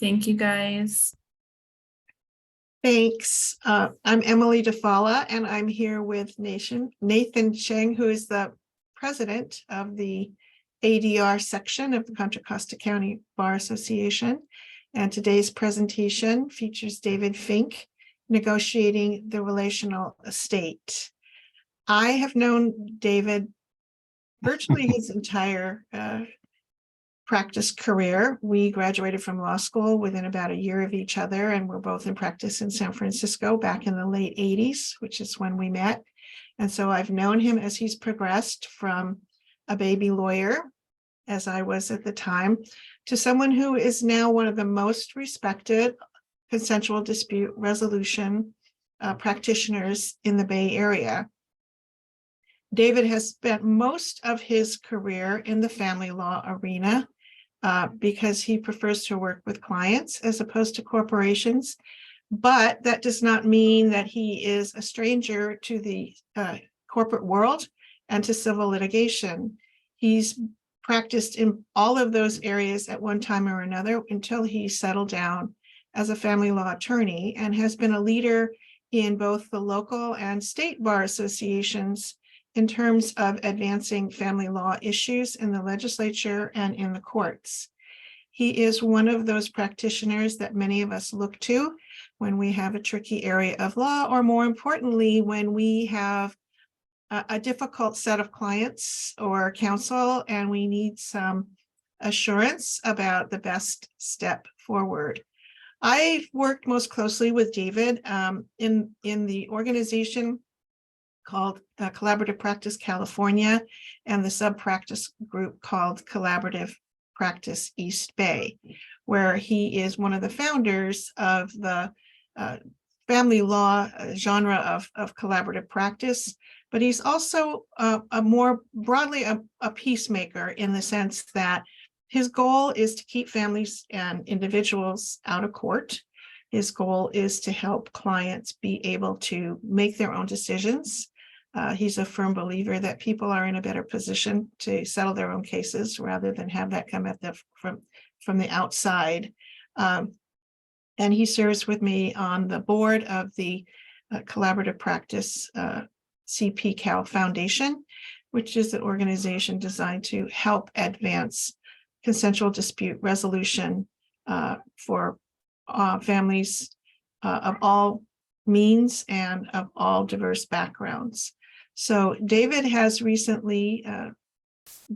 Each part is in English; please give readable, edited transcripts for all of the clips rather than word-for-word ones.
Thank you, guys. Thanks. I'm Emily DeFalla, and I'm here with Nathan Cheng, who is the president of the ADR section of the Contra Costa County Bar Association. And today's presentation features David Fink negotiating the relational estate. I have known David virtually his entire practice career. We graduated from law school within about a year of each other, and we're both in practice in San Francisco back in the late 80s, which is when we met. And so I've known him as he's progressed from a baby lawyer, as I was at the time, to someone who is now one of the most respected consensual dispute resolution practitioners in the Bay Area. David has spent most of his career in the family law arena because he prefers to work with clients as opposed to corporations. But that does not mean that he is a stranger to the corporate world and to civil litigation. He's practiced in all of those areas at one time or another until he settled down as a family law attorney, and has been a leader in both the local and state bar associations in terms of advancing family law issues in the legislature and in the courts. He is one of those practitioners that many of us look to when we have a tricky area of law, or more importantly, when we have a difficult set of clients or counsel and we need some assurance about the best step forward. I've worked most closely with David in the organization called Collaborative Practice California, and the sub-practice group called Collaborative Practice East Bay, where he is one of the founders of the family law genre of collaborative practice. But he's also a more broadly a peacemaker, in the sense that his goal is to keep families and individuals out of court. His goal is to help clients be able to make their own decisions. He's a firm believer that people are in a better position to settle their own cases rather than have that come at them from the outside. And he serves with me on the board of the Collaborative Practice CPCal Foundation, which is an organization designed to help advance consensual dispute resolution for families of all means and of all diverse backgrounds. So David has recently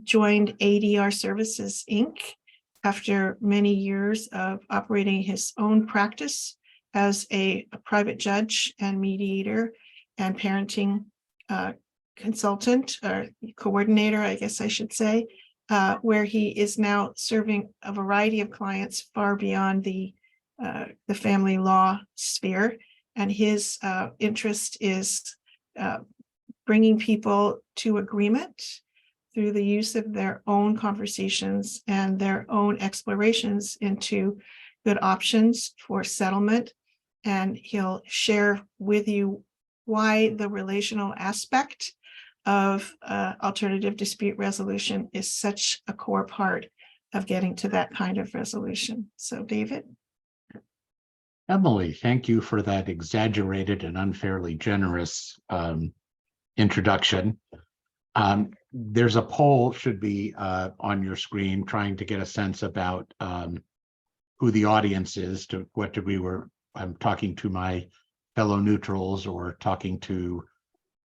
joined ADR Services, Inc. after many years of operating his own practice as a private judge and mediator and parenting consultant or coordinator, I guess I should say, where he is now serving a variety of clients far beyond the family law sphere. And his interest is bringing people to agreement through the use of their own conversations and their own explorations into good options for settlement. And he'll share with you why the relational aspect of alternative dispute resolution is such a core part of getting to that kind of resolution. So, David. Emily, thank you for that exaggerated and unfairly generous introduction. There's a poll should be on your screen trying to get a sense about who the audience is, to what degree I'm talking to my fellow neutrals or talking to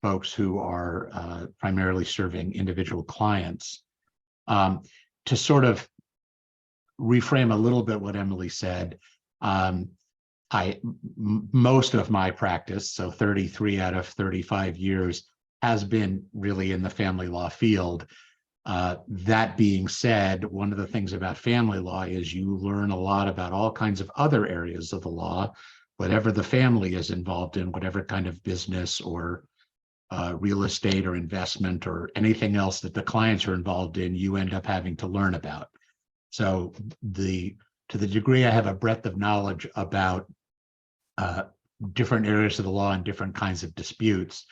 folks who are primarily serving individual clients. To sort of reframe a little bit what Emily said, most of my practice, so 33 out of 35 years, has been really in the family law field. That being said, one of the things about family law is you learn a lot about all kinds of other areas of the law, whatever the family is involved in, whatever kind of business or real estate or investment or anything else that the clients are involved in, you end up having to learn about. So to the degree I have a breadth of knowledge about different areas of the law and different kinds of disputes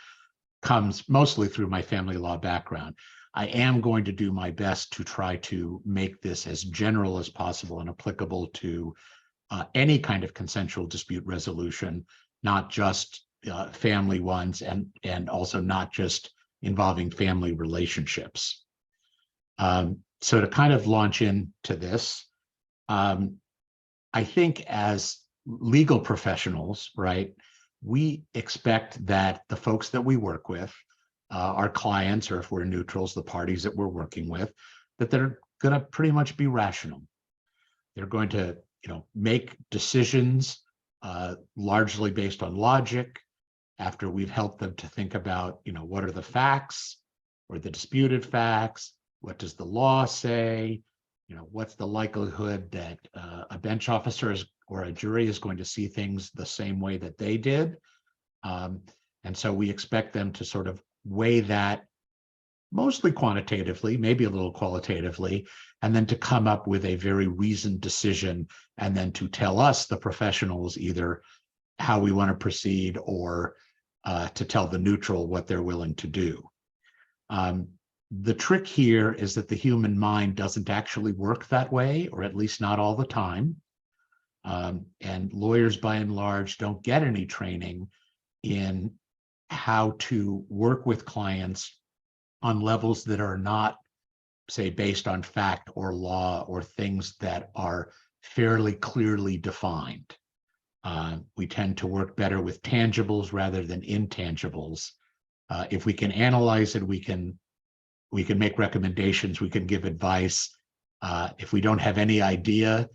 comes mostly through my family law background. I am going to do my best to try to make this as general as possible and applicable to any kind of consensual dispute resolution, not just family ones, and also not just involving family relationships. So to kind of launch into this, I think as legal professionals, right, we expect that the folks that we work with, our clients, or if we're neutrals, the parties that we're working with, that they're going to pretty much be rational. They're going to, make decisions largely based on logic, after we've helped them to think about, what are the facts or the disputed facts? What does the law say? What's the likelihood that a bench officer or a jury is going to see things the same way that they did? And so we expect them to sort of weigh that mostly quantitatively, maybe a little qualitatively, and then to come up with a very reasoned decision, and then to tell us, the professionals, either how we want to proceed or to tell the neutral what they're willing to do. The trick here is that the human mind doesn't actually work that way, or at least not all the time. And lawyers, by and large, don't get any training in how to work with clients on levels that are not, say, based on fact or law, or things that are fairly clearly defined. We tend to work better with tangibles rather than intangibles. If we can analyze it, we can make recommendations, we can give advice. If we don't have any idea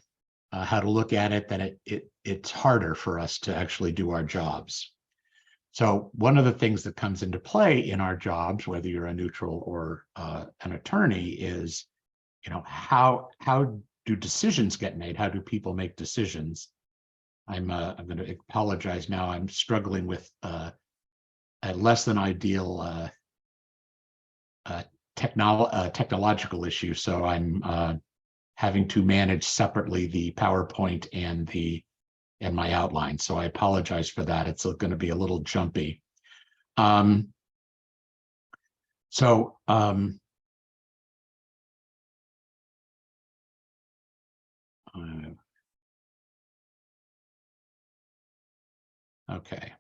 how to look at it, then it's harder for us to actually do our jobs. So one of the things that comes into play in our jobs, whether you're a neutral or an attorney, is, how do decisions get made? How do people make decisions? I'm going to apologize now. I'm struggling with a less than ideal technological issue, so I'm having to manage separately the PowerPoint and my outline. So I apologize for that. It's going to be a little jumpy. Okay.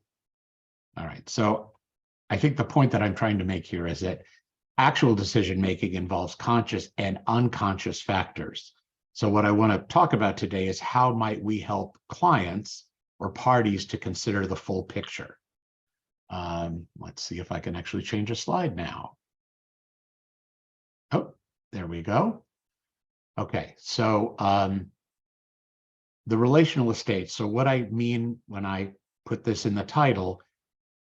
All right. So I think the point that I'm trying to make here is that actual decision making involves conscious and unconscious factors. So what I want to talk about today is how might we help clients or parties to consider the full picture. Let's see if I can actually change a slide now. Oh, there we go. Okay, so the relational estate. So what I mean when I put this in the title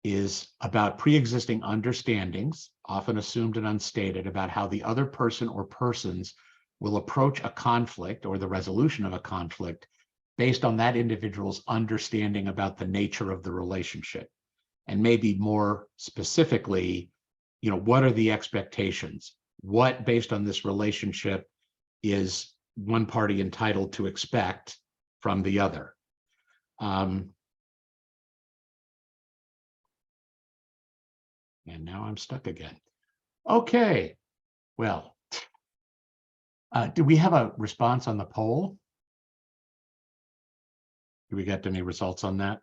is about pre-existing understandings, often assumed and unstated, about how the other person or persons will approach a conflict or the resolution of a conflict based on that individual's understanding about the nature of the relationship. And maybe more specifically, what are the expectations? What, based on this relationship, is one party entitled to expect from the other? And now I'm stuck again. Okay, well, do we have a response on the poll? Do we get any results on that?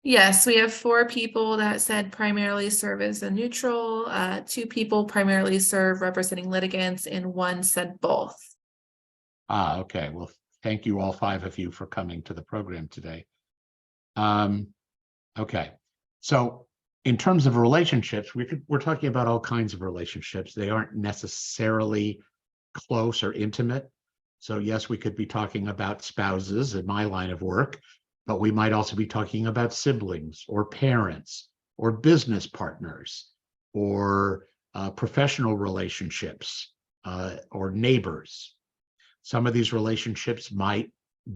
Yes, we have 4 people that said primarily serve as a neutral, 2 people primarily serve representing litigants, and 1 said both. Okay. Well, thank you all 5 of you for coming to the program today. Okay. So in terms of relationships, we're talking about all kinds of relationships. They aren't necessarily close or intimate. So yes, we could be talking about spouses in my line of work, but we might also be talking about siblings or parents or business partners or professional relationships or neighbors. Some of these relationships might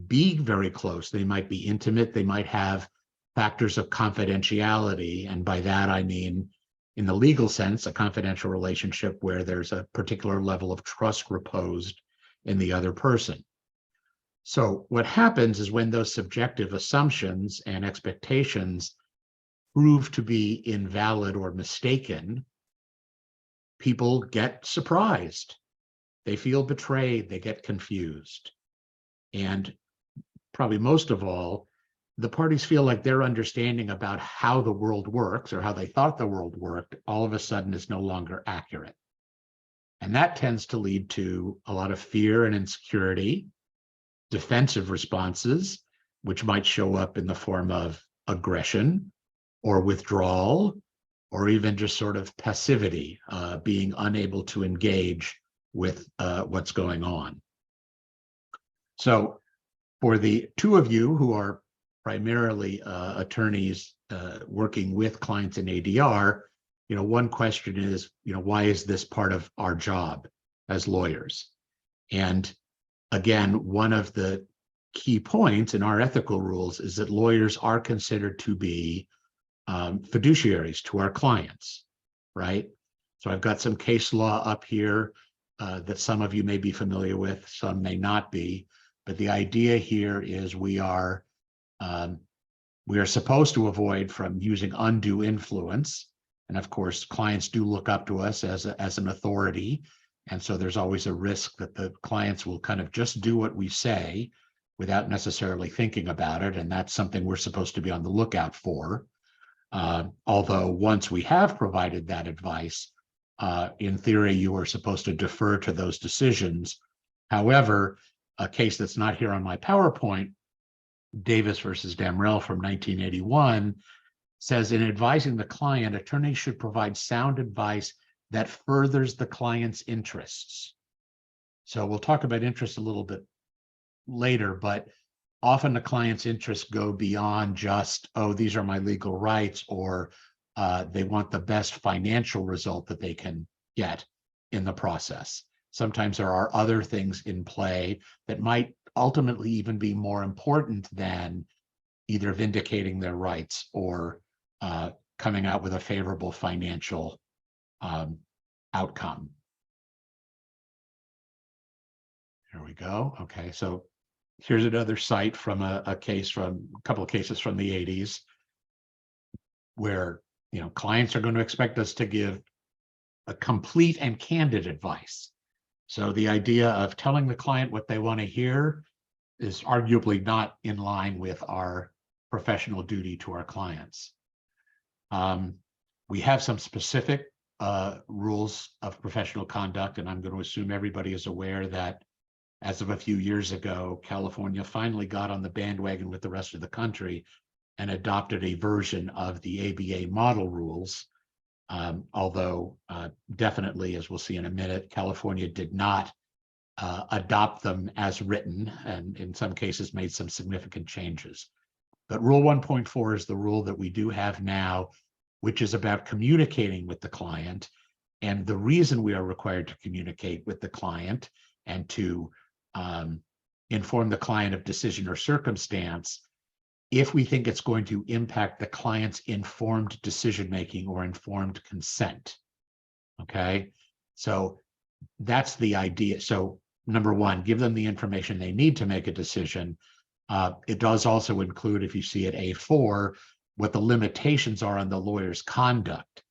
be very close. They might be intimate. They might have factors of confidentiality. And by that, I mean, in the legal sense, a confidential relationship where there's a particular level of trust reposed in the other person. So what happens is when those subjective assumptions and expectations prove to be invalid or mistaken, people get surprised. they feel betrayed, they get confused. And probably most of all, the parties feel like their understanding about how the world works or how they thought the world worked all of a sudden is no longer accurate. And that tends to lead to a lot of fear and insecurity, defensive responses, which might show up in the form of aggression or withdrawal, or even just sort of passivity, being unable to engage with what's going on. So for the two of you who are primarily attorneys working with clients in ADR, one question is, why is this part of our job as lawyers? And again, one of the key points in our ethical rules is that lawyers are considered to be fiduciaries to our clients, right? So I've got some case law up here that some of you may be familiar with, some may not be, but the idea here is we are supposed to avoid from using undue influence. And of course, clients do look up to us as an authority. And so there's always a risk that the clients will kind of just do what we say without necessarily thinking about it. And that's something we're supposed to be on the lookout for. Although once we have provided that advice, in theory, you are supposed to defer to those decisions. However, a case that's not here on my PowerPoint, Davis versus Damrell from 1981, says in advising the client, attorneys should provide sound advice that furthers the client's interests. So we'll talk about interests a little bit later, but often the client's interests go beyond just, oh, these are my legal rights, or they want the best financial result that they can get in the process. Sometimes there are other things in play that might ultimately even be more important than either vindicating their rights or coming out with a favorable financial outcome. Here we go. Okay, so here's another cite from a couple of cases from the 80s where clients are going to expect us to give a complete and candid advice. So the idea of telling the client what they want to hear is arguably not in line with our professional duty to our clients. We have some specific rules of professional conduct, and I'm going to assume everybody is aware that as of a few years ago, California finally got on the bandwagon with the rest of the country and adopted a version of the ABA model rules. Although definitely, as we'll see in a minute, California did not adopt them as written, and in some cases made some significant changes. But Rule 1.4 is the rule that we do have now, which is about communicating with the client. And the reason we are required to communicate with the client and to inform the client of decision or circumstance, if we think it's going to impact the client's informed decision-making or informed consent. Okay, so that's the idea. So number one, give them the information they need to make a decision. It does also include, if you see at A4, what the limitations are on the lawyer's conduct.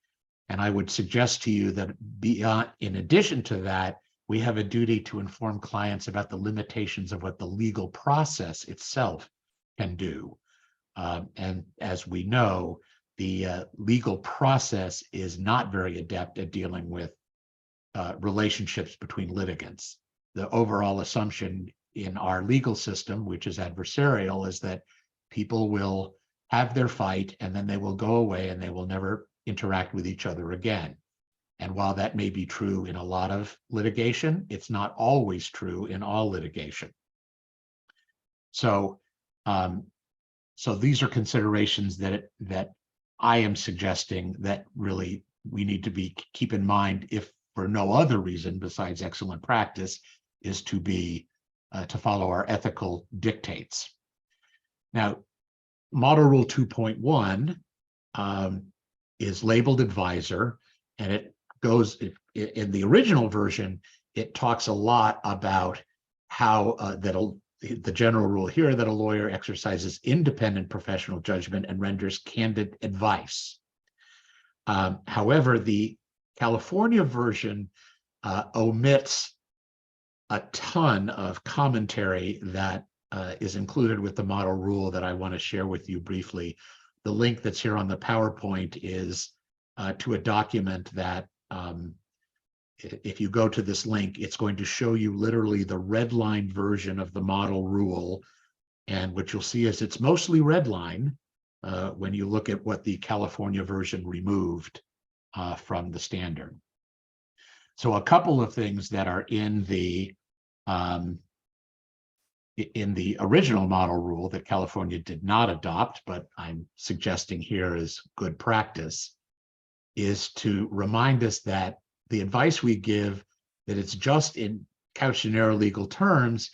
And I would suggest to you that in addition to that, we have a duty to inform clients about the limitations of what the legal process itself can do. And as we know, the legal process is not very adept at dealing with relationships between litigants. The overall assumption in our legal system, which is adversarial, is that people will have their fight and then they will go away and they will never interact with each other again. And while that may be true in a lot of litigation, it's not always true in all litigation. So, so these are considerations that I am suggesting that really we need to keep in mind, if for no other reason besides excellent practice, is to follow our ethical dictates. Now, Model Rule 2.1 is labeled advisor, and it goes in the original version. It talks a lot about how the general rule here that a lawyer exercises independent professional judgment and renders candid advice. However, the California version omits a ton of commentary that is included with the model rule that I want to share with you briefly. The link that's here on the PowerPoint is to a document that if you go to this link, it's going to show you literally the red line version of the model rule. And what you'll see is it's mostly red line when you look at what the California version removed from the standard. So a couple of things that are in the original model rule that California did not adopt, but I'm suggesting here is good practice, is to remind us that the advice we give, that it's just in couched in narrow legal terms,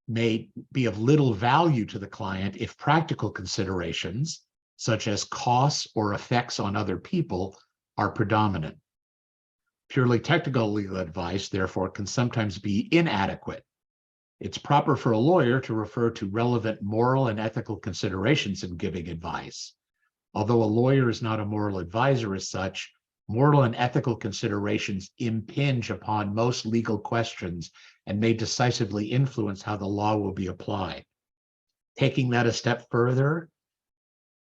may be of little value to the client if practical considerations, such as costs or effects on other people, are predominant. Purely technical legal advice, therefore, can sometimes be inadequate. It's proper for a lawyer to refer to relevant moral and ethical considerations in giving advice. Although a lawyer is not a moral advisor as such, moral and ethical considerations impinge upon most legal questions and may decisively influence how the law will be applied. Taking that a step further,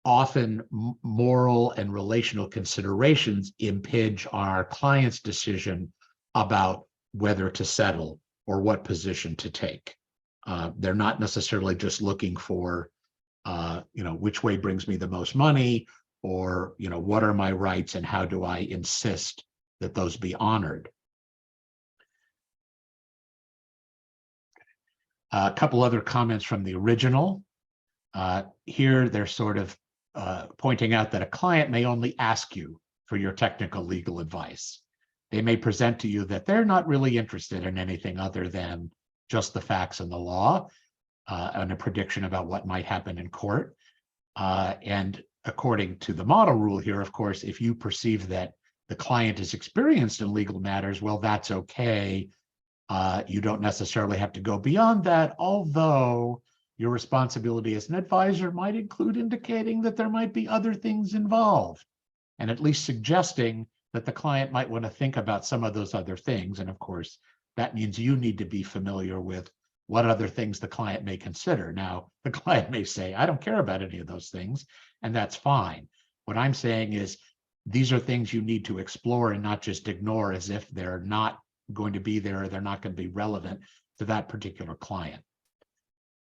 often moral and relational considerations impinge on our client's decision about whether to settle or what position to take. They're not necessarily just looking for, which way brings me the most money, or, what are my rights and how do I insist that those be honored? A couple other comments from the original. Here, they're sort of pointing out that a client may only ask you for your technical legal advice. They may present to you that they're not really interested in anything other than just the facts and the law and a prediction about what might happen in court. And according to the model rule here, of course, if you perceive that the client is experienced in legal matters, well, that's okay. You don't necessarily have to go beyond that, although your responsibility as an advisor might include indicating that there might be other things involved, and at least suggesting that the client might want to think about some of those other things. And of course, that means you need to be familiar with what other things the client may consider. Now, the client may say, I don't care about any of those things, and that's fine. What I'm saying is these are things you need to explore and not just ignore as if they're not going to be there or they're not going to be relevant to that particular client.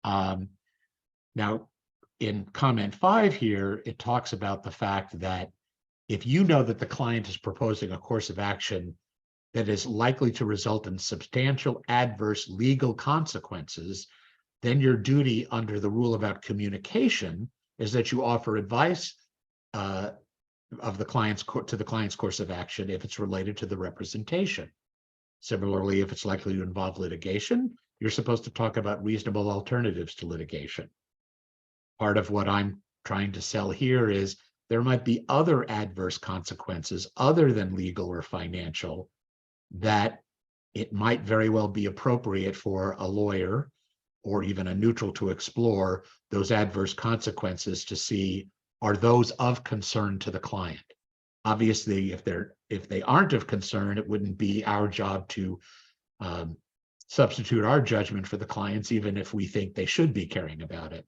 Now, in comment 5 here, it talks about the fact that if you know that the client is proposing a course of action that is likely to result in substantial adverse legal consequences, then your duty under the rule about communication is that you offer advice of the client's to the client's course of action if it's related to the representation. Similarly, if it's likely to involve litigation, you're supposed to talk about reasonable alternatives to litigation. Part of what I'm trying to sell here is there might be other adverse consequences other than legal or financial that it might very well be appropriate for a lawyer or even a neutral to explore those adverse consequences to see, are those of concern to the client? Obviously, if they aren't of concern, it wouldn't be our job to substitute our judgment for the clients, even if we think they should be caring about it.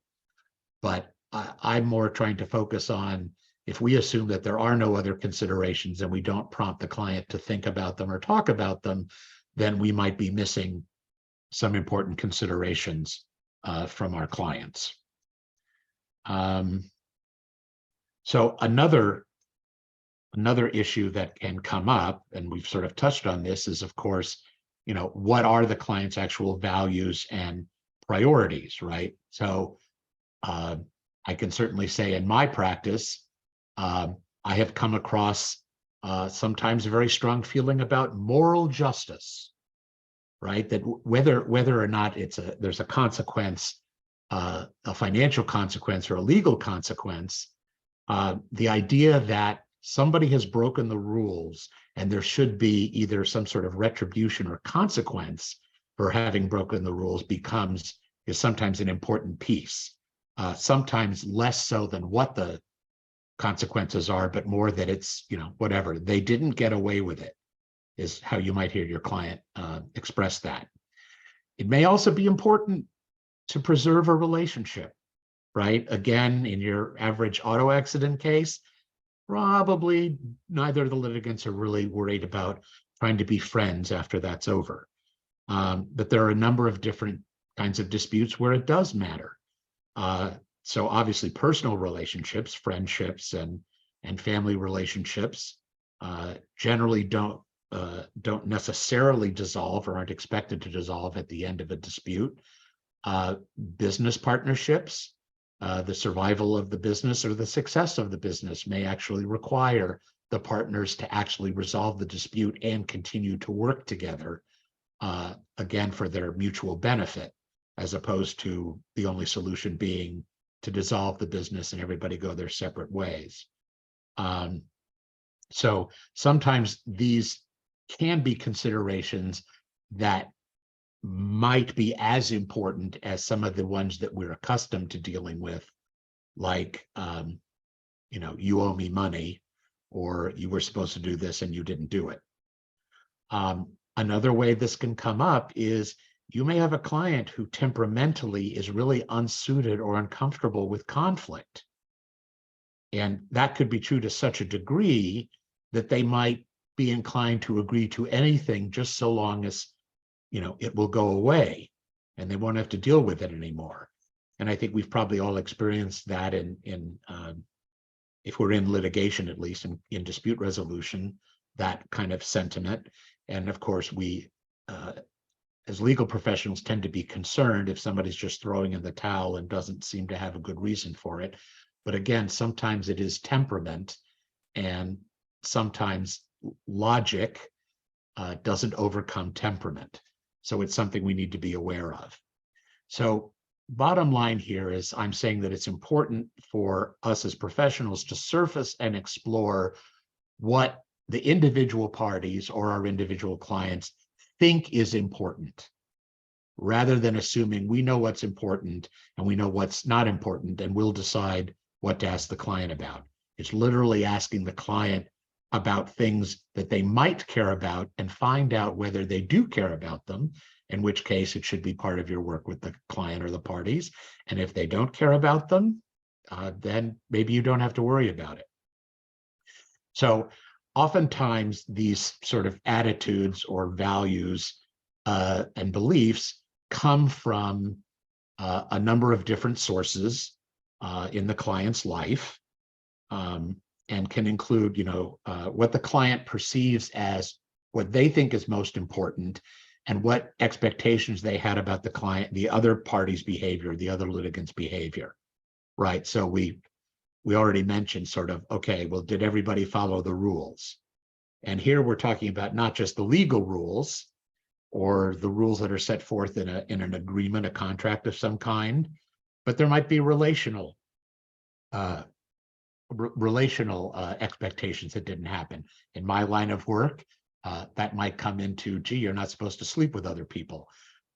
But I'm more trying to focus on, if we assume that there are no other considerations and we don't prompt the client to think about them or talk about them, then we might be missing some important considerations from our clients. So another issue that can come up, and we've sort of touched on this, is of course, what are the client's actual values and priorities, right? So I can certainly say in my practice, I have come across sometimes a very strong feeling about moral justice, right? That whether or not there's a consequence, a financial consequence or a legal consequence, the idea that somebody has broken the rules and there should be either some sort of retribution or consequence for having broken the rules is sometimes an important piece. Sometimes less so than what the consequences are, but more that it's, whatever, they didn't get away with it, is how you might hear your client express that. It may also be important to preserve a relationship, right? Again, in your average auto accident case, probably neither of the litigants are really worried about trying to be friends after that's over. But there are a number of different kinds of disputes where it does matter. So obviously personal relationships, friendships, and family relationships generally don't necessarily dissolve or aren't expected to dissolve at the end of a dispute. Business partnerships, the survival of the business or the success of the business may actually require the partners to actually resolve the dispute and continue to work together, again, for their mutual benefit, as opposed to the only solution being to dissolve the business and everybody go their separate ways. So sometimes these can be considerations that might be as important as some of the ones that we're accustomed to dealing with, like, you owe me money, or you were supposed to do this and you didn't do it. Another way this can come up is you may have a client who temperamentally is really unsuited or uncomfortable with conflict. And that could be true to such a degree that they might be inclined to agree to anything just so long as, it will go away and they won't have to deal with it anymore. And I think we've probably all experienced that in if we're in litigation, at least in dispute resolution, that kind of sentiment. And of course, we, as legal professionals, tend to be concerned if somebody's just throwing in the towel and doesn't seem to have a good reason for it. But again, sometimes it is temperament, and sometimes logic doesn't overcome temperament. So it's something we need to be aware of. So bottom line here is I'm saying that it's important for us as professionals to surface and explore what the individual parties or our individual clients think is important, rather than assuming we know what's important and we know what's not important and we'll decide what to ask the client about. It's literally asking the client about things that they might care about and find out whether they do care about them, in which case it should be part of your work with the client or the parties. And if they don't care about them, then maybe you don't have to worry about it. So oftentimes these sort of attitudes or values and beliefs come from a number of different sources in the client's life, and can include, what the client perceives as what they think is most important and what expectations they had about the client, the other party's behavior, the other litigant's behavior, right? So we already mentioned sort of, okay, well, did everybody follow the rules? And here we're talking about not just the legal rules or the rules that are set forth in an agreement, a contract of some kind, but there might be relational expectations that didn't happen. In my line of work, that might come into, gee, you're not supposed to sleep with other people.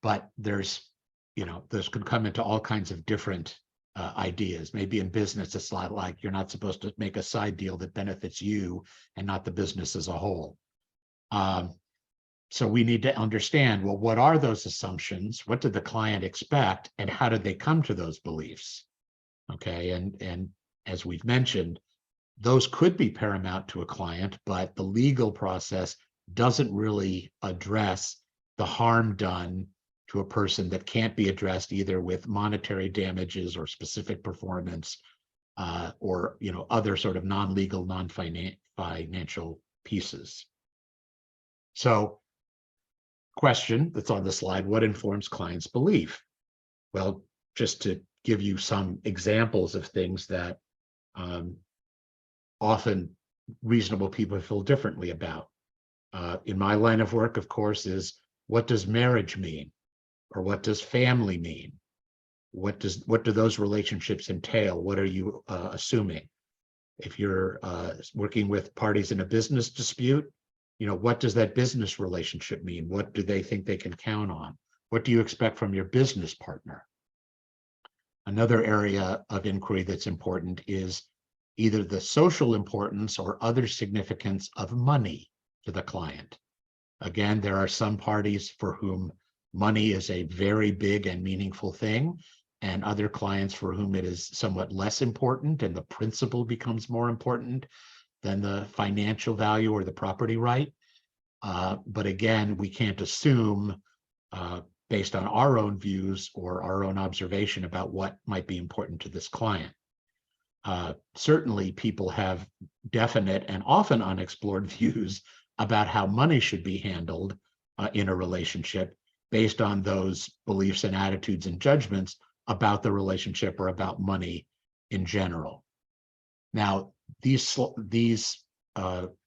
But this could come into all kinds of different ideas. Maybe in business, it's like you're not supposed to make a side deal that benefits you and not the business as a whole. So we need to understand, well, what are those assumptions? What did the client expect? And how did they come to those beliefs? Okay, and as we've mentioned, those could be paramount to a client, but the legal process doesn't really address the harm done to a person that can't be addressed either with monetary damages or specific performance, or other sort of non-legal, non-financial pieces. So, question that's on the slide: what informs clients' belief? Well, just to give you some examples of things that often reasonable people feel differently about. In my line of work, of course, is what does marriage mean? Or what does family mean? What do those relationships entail? What are you assuming? If you're working with parties in a business dispute, what does that business relationship mean? What do they think they can count on? What do you expect from your business partner? Another area of inquiry that's important is either the social importance or other significance of money to the client. Again, there are some parties for whom money is a very big and meaningful thing, and other clients for whom it is somewhat less important, and the principle becomes more important than the financial value or the property right. But again, we can't assume based on our own views or our own observation about what might be important to this client. Certainly, people have definite and often unexplored views about how money should be handled in a relationship based on those beliefs and attitudes and judgments about the relationship or about money in general. Now, these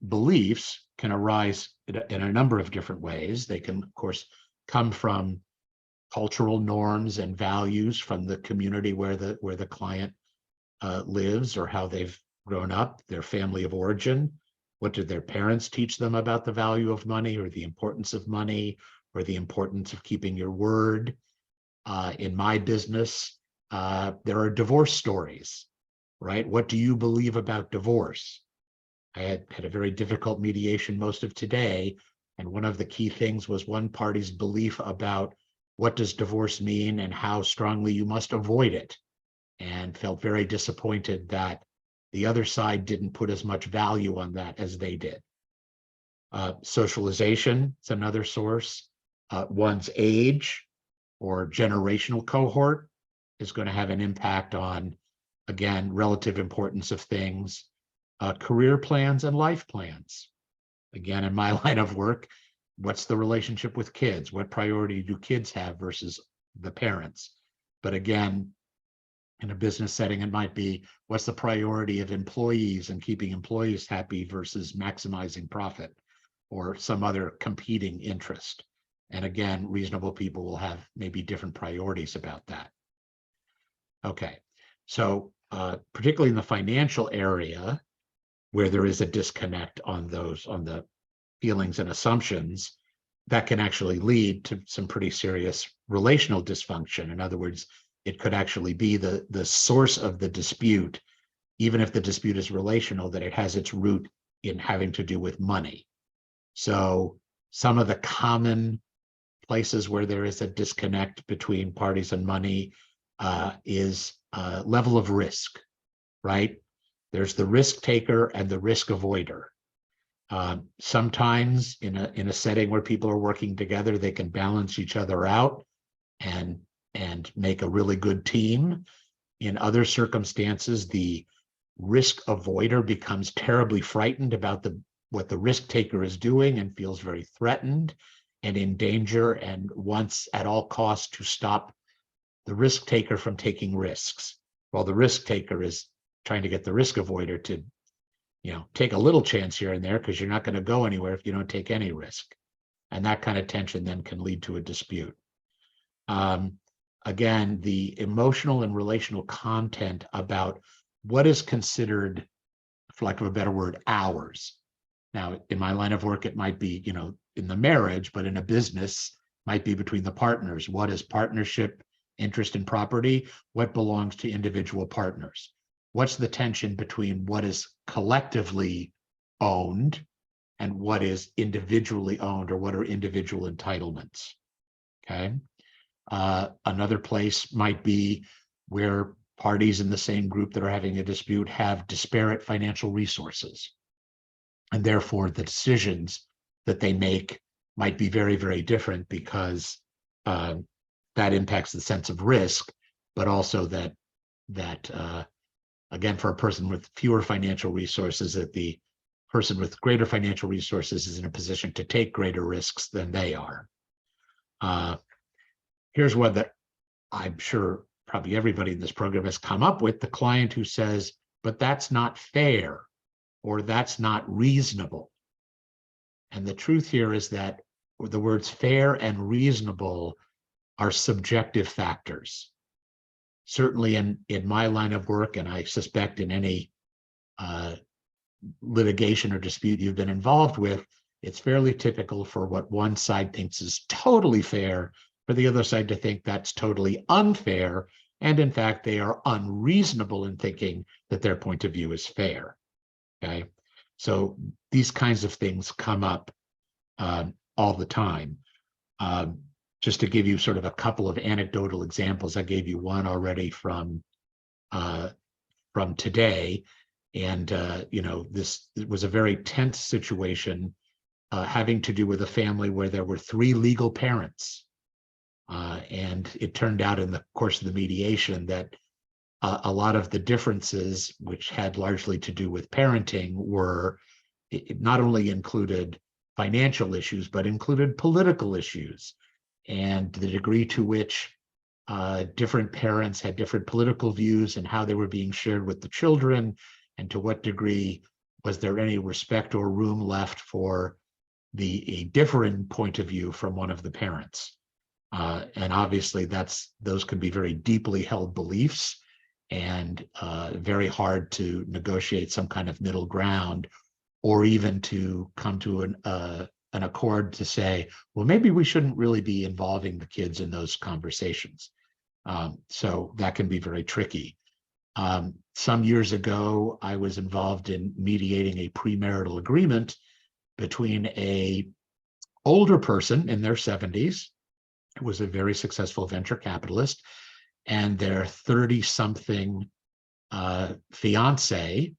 beliefs can arise in a number of different ways. They can, of course, come from cultural norms and values from the community where the client lives, or how they've grown up, their family of origin. What did their parents teach them about the value of money or the importance of money or the importance of keeping your word? In my business, there are divorce stories, right? What do you believe about divorce? I had a very difficult mediation most of today, and one of the key things was one party's belief about what does divorce mean and how strongly you must avoid it, and felt very disappointed that the other side didn't put as much value on that as they did. Socialization is another source. One's age or generational cohort is going to have an impact on, again, relative importance of things. Career plans and life plans. Again, in my line of work, what's the relationship with kids? What priority do kids have versus the parents? But again, in a business setting, it might be what's the priority of employees and keeping employees happy versus maximizing profit, or some other competing interest. And again, reasonable people will have maybe different priorities about that. Okay, so particularly in the financial area, where there is a disconnect on the feelings and assumptions, that can actually lead to some pretty serious relational dysfunction. In other words, it could actually be the source of the dispute, even if the dispute is relational, that it has its root in having to do with money. So some of the common places where there is a disconnect between parties and money is level of risk, right? There's the risk taker and the risk avoider. Sometimes in a setting where people are working together, they can balance each other out and make a really good team. In other circumstances, the risk avoider becomes terribly frightened about what the risk taker is doing and feels very threatened and in danger, and wants at all costs to stop the risk taker from taking risks, while the risk taker is trying to get the risk avoider to, take a little chance here and there, because you're not going to go anywhere if you don't take any risk. And that kind of tension then can lead to a dispute. Again, the emotional and relational content about what is considered, for lack of a better word, ours. Now, in my line of work, it might be, in the marriage, but in a business, might be between the partners. What is partnership interest in property? What belongs to individual partners? What's the tension between what is collectively owned and what is individually owned, or what are individual entitlements? Okay. Another place might be where parties in the same group that are having a dispute have disparate financial resources, and therefore the decisions that they make might be very, very different, because that impacts the sense of risk, but also that again, for a person with fewer financial resources, that the person with greater financial resources is in a position to take greater risks than they are. Here's one that I'm sure probably everybody in this program has come up with: the client who says, but that's not fair, or that's not reasonable. And the truth here is that the words fair and reasonable are subjective factors. Certainly in my line of work, and I suspect in any litigation or dispute you've been involved with, it's fairly typical for what one side thinks is totally fair for the other side to think that's totally unfair. And in fact, they are unreasonable in thinking that their point of view is fair. Okay. So these kinds of things come up all the time. just to give you sort of a couple of anecdotal examples, I gave you one already from today. And, this was a very tense situation having to do with a family where there were 3 legal parents. And it turned out in the course of the mediation that a lot of the differences, which had largely to do with parenting, were it not only included financial issues, but included political issues, and the degree to which different parents had different political views and how they were being shared with the children, and to what degree was there any respect or room left for a different point of view from one of the parents. And obviously those can be very deeply held beliefs, and very hard to negotiate some kind of middle ground, or even to come to an accord to say, well, maybe we shouldn't really be involving the kids in those conversations. So that can be very tricky. Some years ago, I was involved in mediating a premarital agreement between a older person in their 70s, who was a very successful venture capitalist, and their 30-something fiance,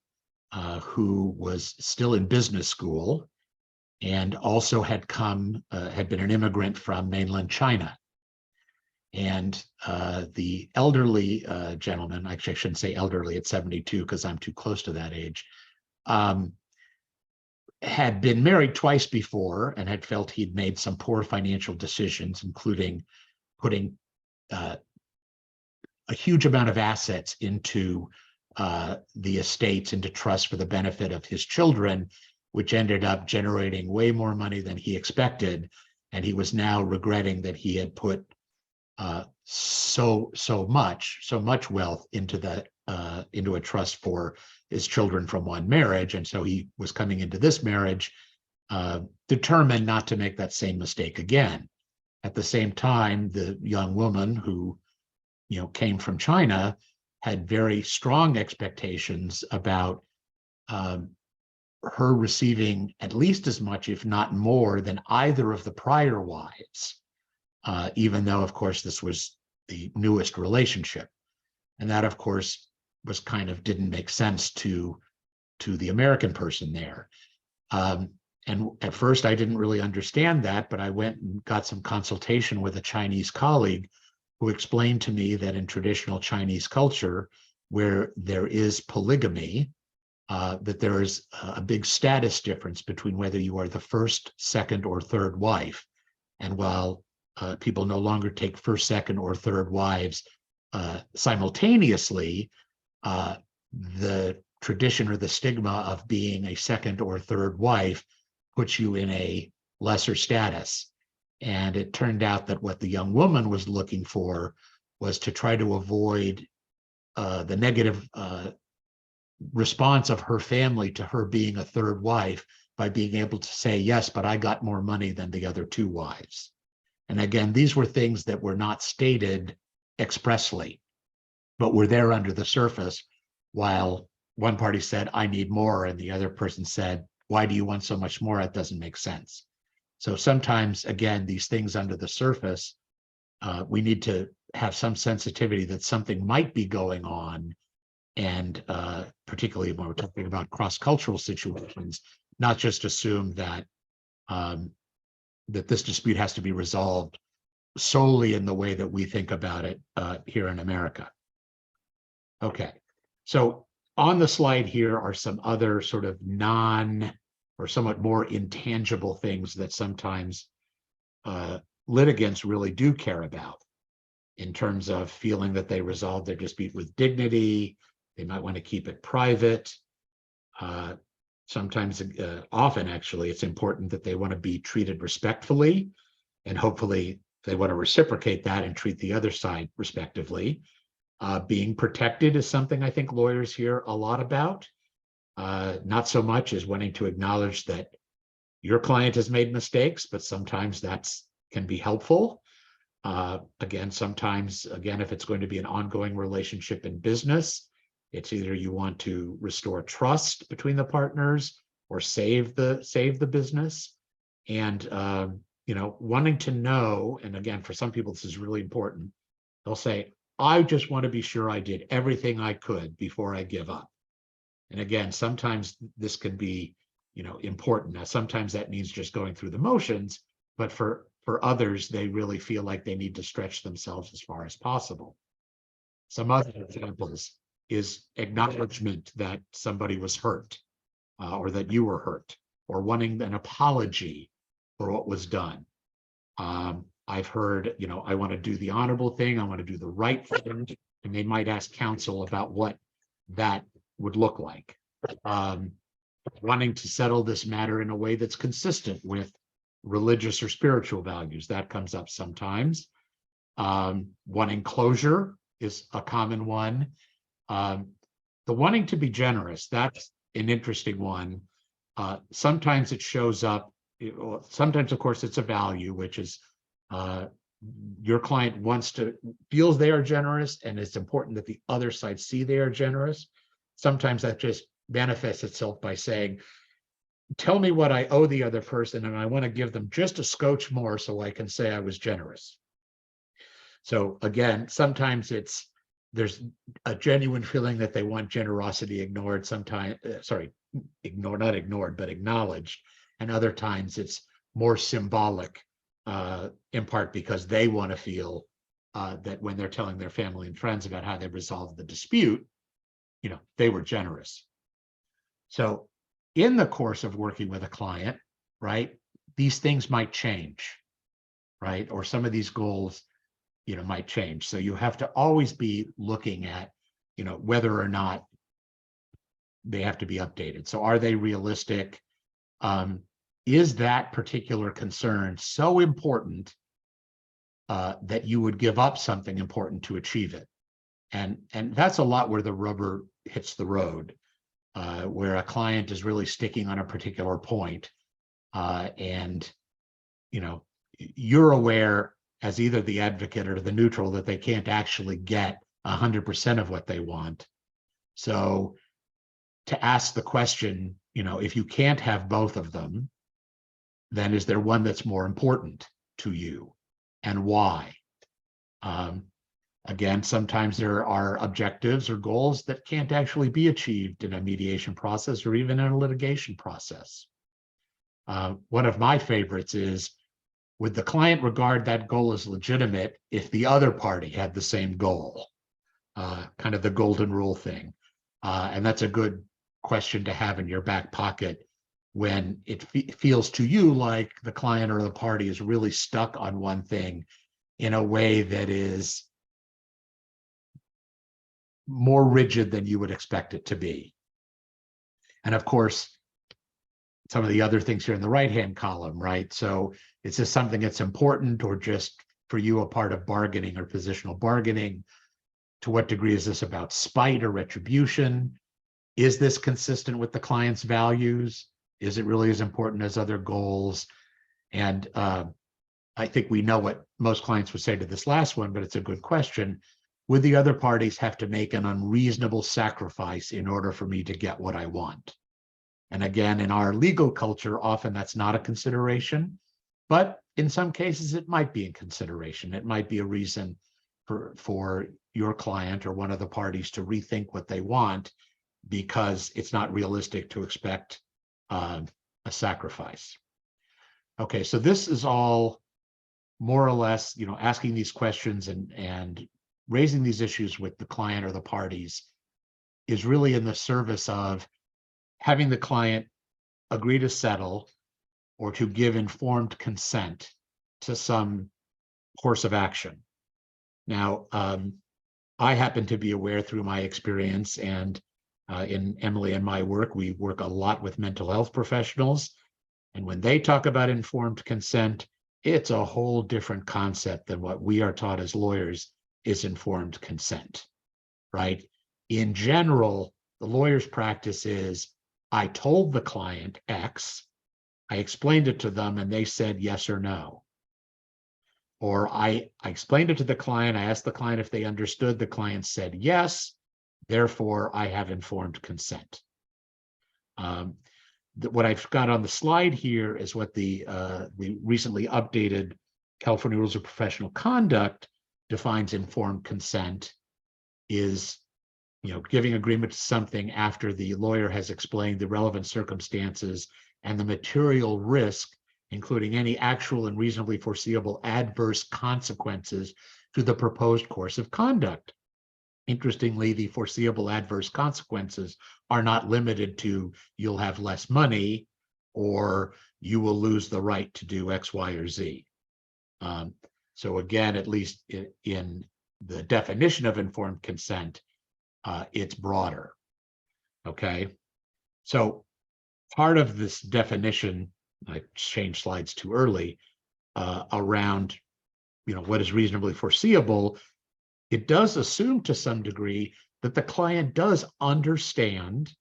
who was still in business school and also had been an immigrant from mainland China. And the elderly gentleman, actually I shouldn't say elderly at 72 because I'm too close to that age, had been married twice before and had felt he'd made some poor financial decisions, including putting a huge amount of assets into the estates, into trust for the benefit of his children, which ended up generating way more money than he expected. And he was now regretting that he had put so much wealth into a trust for his children from one marriage. And so he was coming into this marriage determined not to make that same mistake again. At the same time, the young woman who came from China had very strong expectations about her receiving at least as much, if not more, than either of the prior wives, even though, of course, this was the newest relationship. And that, of course, was didn't make sense to the American person there. And at first, I didn't really understand that, but I went and got some consultation with a Chinese colleague who explained to me that in traditional Chinese culture, where there is polygamy, that there is a big status difference between whether you are the first, second, or third wife. And while people no longer take first, second, or third wives simultaneously, the tradition or the stigma of being a second or third wife puts you in a lesser status. And it turned out that what the young woman was looking for was to try to avoid the negative response of her family to her being a third wife by being able to say, yes, but I got more money than the other 2 wives. And again, these were things that were not stated expressly, but were there under the surface, while one party said, I need more, and the other person said, why do you want so much more? It doesn't make sense. So sometimes, again, these things under the surface, we need to have some sensitivity that something might be going on. And particularly when we're talking about cross-cultural situations, not just assume that that this dispute has to be resolved solely in the way that we think about it here in America. Okay, so on the slide here are some other sort of or somewhat more intangible things that sometimes litigants really do care about in terms of feeling that they resolve their dispute with dignity. They might want to keep it private. Sometimes, often actually, it's important that they want to be treated respectfully, and hopefully they want to reciprocate that and treat the other side respectively. Being protected is something I think lawyers hear a lot about. Not so much as wanting to acknowledge that your client has made mistakes, but sometimes that can be helpful. Sometimes, if it's going to be an ongoing relationship in business, it's either you want to restore trust between the partners or save the business. And wanting to know, and again, for some people, this is really important. They'll say, I just want to be sure I did everything I could before I give up. And again, sometimes this can be, important. Now, sometimes that means just going through the motions, but for others, they really feel like they need to stretch themselves as far as possible. Some other examples is acknowledgement that somebody was hurt, or that you were hurt, or wanting an apology for what was done. I've heard, I want to do the honorable thing, I want to do the right thing, and they might ask counsel about what that would look like. Wanting to settle this matter in a way that's consistent with religious or spiritual values, that comes up sometimes. Wanting closure is a common one. The wanting to be generous, that's an interesting one. Sometimes it shows up, sometimes, of course, it's a value, which is your client feels they are generous, and it's important that the other side see they are generous. Sometimes that just manifests itself by saying, tell me what I owe the other person, and I want to give them just a scotch more so I can say I was generous. So again, sometimes there's a genuine feeling that they want generosity ignored, sometimes, not ignored, but acknowledged. And other times it's more symbolic, in part because they want to feel that when they're telling their family and friends about how they resolved the dispute, they were generous. So in the course of working with a client, right, these things might change, right? Or some of these goals, might change. So you have to always be looking at, whether or not they have to be updated. So are they realistic? Is that particular concern so important that you would give up something important to achieve it? And that's a lot where the rubber hits the road, where a client is really sticking on a particular point, and you're aware as either the advocate or the neutral that they can't actually get 100% of what they want. So to ask the question, if you can't have both of them, then is there one that's more important to you, and why? Again, sometimes there are objectives or goals that can't actually be achieved in a mediation process or even in a litigation process. One of my favorites is, would the client regard that goal as legitimate if the other party had the same goal? Kind of the golden rule thing. And that's a good question to have in your back pocket when it feels to you like the client or the party is really stuck on one thing in a way that is more rigid than you would expect it to be. And of course, some of the other things here in the right-hand column, right? So is this something that's important, or just for you a part of bargaining or positional bargaining? To what degree is this about spite or retribution? Is this consistent with the client's values? Is it really as important as other goals? And I think we know what most clients would say to this last one, but it's a good question. Would the other parties have to make an unreasonable sacrifice in order for me to get what I want? And again, in our legal culture, often that's not a consideration, but in some cases it might be in consideration. It might be a reason for your client or one of the parties to rethink what they want, because it's not realistic to expect a sacrifice. Okay, so this is all more or less, asking these questions and raising these issues with the client or the parties is really in the service of having the client agree to settle or to give informed consent to some course of action. Now, I happen to be aware through my experience, and in Emily and my work, we work a lot with mental health professionals. And when they talk about informed consent, it's a whole different concept than what we are taught as lawyers is informed consent, right? In general, the lawyer's practice is, I told the client X, I explained it to them, and they said yes or no. Or I explained it to the client, I asked the client if they understood, the client said yes, therefore I have informed consent. what I've got on the slide here is what the recently updated California Rules of Professional Conduct defines informed consent is, giving agreement to something after the lawyer has explained the relevant circumstances and the material risk, including any actual and reasonably foreseeable adverse consequences to the proposed course of conduct. Interestingly, the foreseeable adverse consequences are not limited to you'll have less money or you will lose the right to do X, Y, or Z. So again, at least in the definition of informed consent, it's broader. Okay, so part of this definition, I changed slides too early, around what is reasonably foreseeable, it does assume to some degree that the client does understand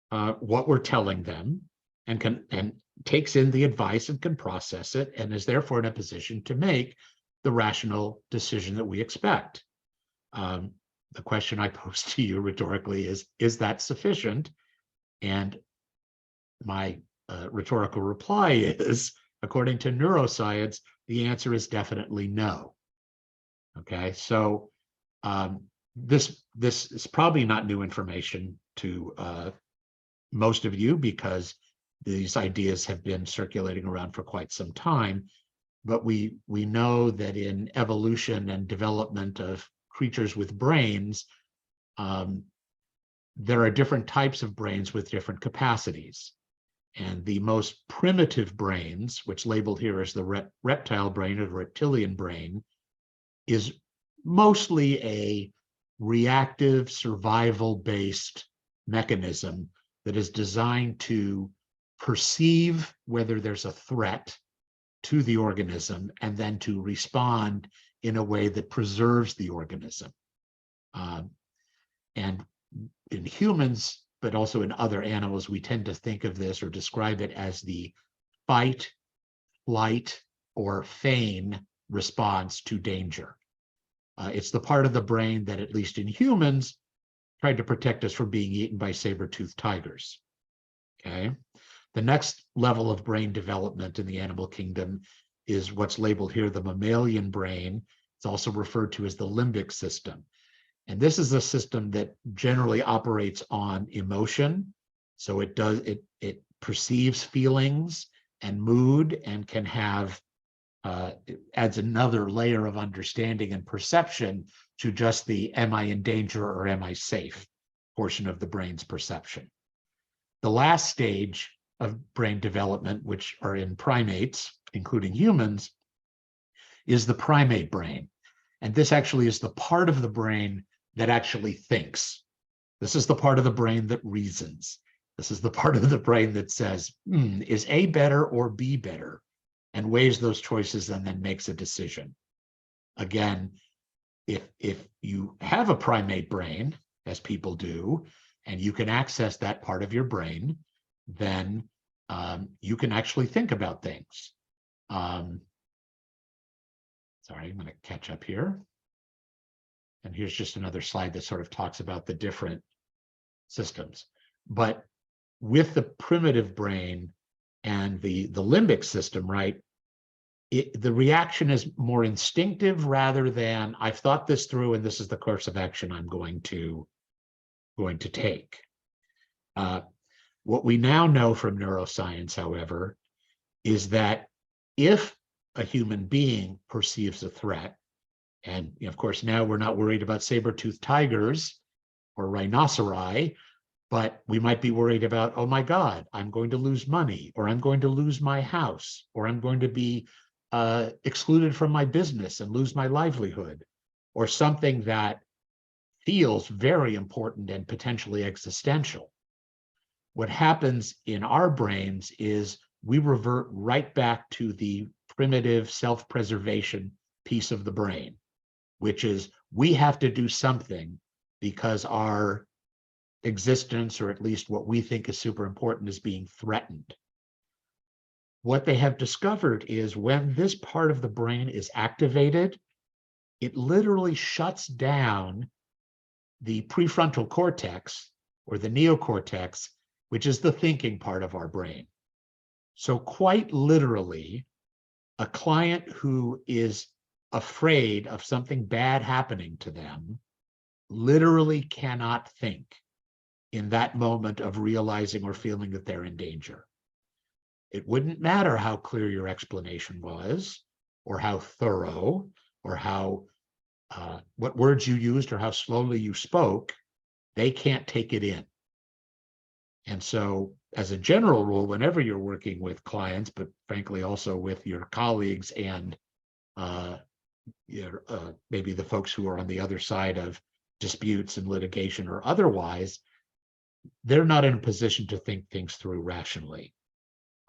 what we're telling them and takes in the advice and can process it and is therefore in a position to make the rational decision that we expect. The question I pose to you rhetorically is that sufficient? And my rhetorical reply is, according to neuroscience, the answer is definitely no. Okay, so this is probably not new information to most of you because these ideas have been circulating around for quite some time. But we know that in evolution and development of creatures with brains, there are different types of brains with different capacities. And the most primitive brains, which labeled here as the reptile brain or the reptilian brain, is mostly a reactive survival-based mechanism that is designed to perceive whether there's a threat to the organism and then to respond in a way that preserves the organism. And in humans, but also in other animals, we tend to think of this or describe it as the fight, flight, or feign response to danger. It's the part of the brain that, at least in humans, tried to protect us from being eaten by saber-toothed tigers. Okay. The next level of brain development in the animal kingdom is what's labeled here the mammalian brain. It's also referred to as the limbic system. And this is a system that generally operates on emotion. So it perceives feelings and mood and can have, it adds another layer of understanding and perception to just the am I in danger or am I safe portion of the brain's perception. The last stage of brain development, which are in primates, including humans, is the primate brain. And this actually is the part of the brain that actually thinks. This is the part of the brain that reasons. This is the part of the brain that says, is A better or B better? And weighs those choices and then makes a decision. Again, if you have a primate brain, as people do, and you can access that part of your brain, then you can actually think about things. Sorry, I'm going to catch up here. And here's just another slide that sort of talks about the different systems. But with the primitive brain and the limbic system, right, the reaction is more instinctive rather than I've thought this through and this is the course of action I'm going to take. What we now know from neuroscience, however, is that if a human being perceives a threat, and of course now we're not worried about saber-toothed tigers or rhinoceri, but we might be worried about, oh my God, I'm going to lose money, or I'm going to lose my house, or I'm going to be excluded from my business and lose my livelihood, or something that feels very important and potentially existential. What happens in our brains is we revert right back to the primitive self-preservation piece of the brain, which is we have to do something because our existence, or at least what we think is super important, is being threatened. What they have discovered is when this part of the brain is activated, it literally shuts down the prefrontal cortex or the neocortex which is the thinking part of our brain. So quite literally, a client who is afraid of something bad happening to them literally cannot think in that moment of realizing or feeling that they're in danger. It wouldn't matter how clear your explanation was, or how thorough, or how what words you used, or how slowly you spoke. They can't take it in. And so, as a general rule, whenever you're working with clients, but frankly also with your colleagues and maybe the folks who are on the other side of disputes and litigation or otherwise, they're not in a position to think things through rationally.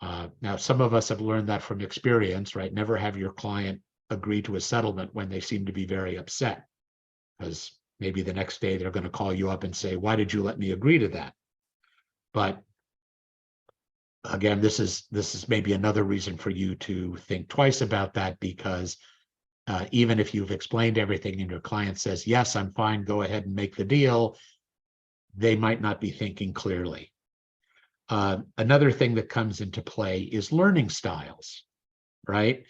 Now, some of us have learned that from experience, right? Never have your client agree to a settlement when they seem to be very upset, because maybe the next day they're going to call you up and say, why did you let me agree to that? But again, this is maybe another reason for you to think twice about that, because even if you've explained everything and your client says, yes, I'm fine, go ahead and make the deal, they might not be thinking clearly. Another thing that comes into play is learning styles, right?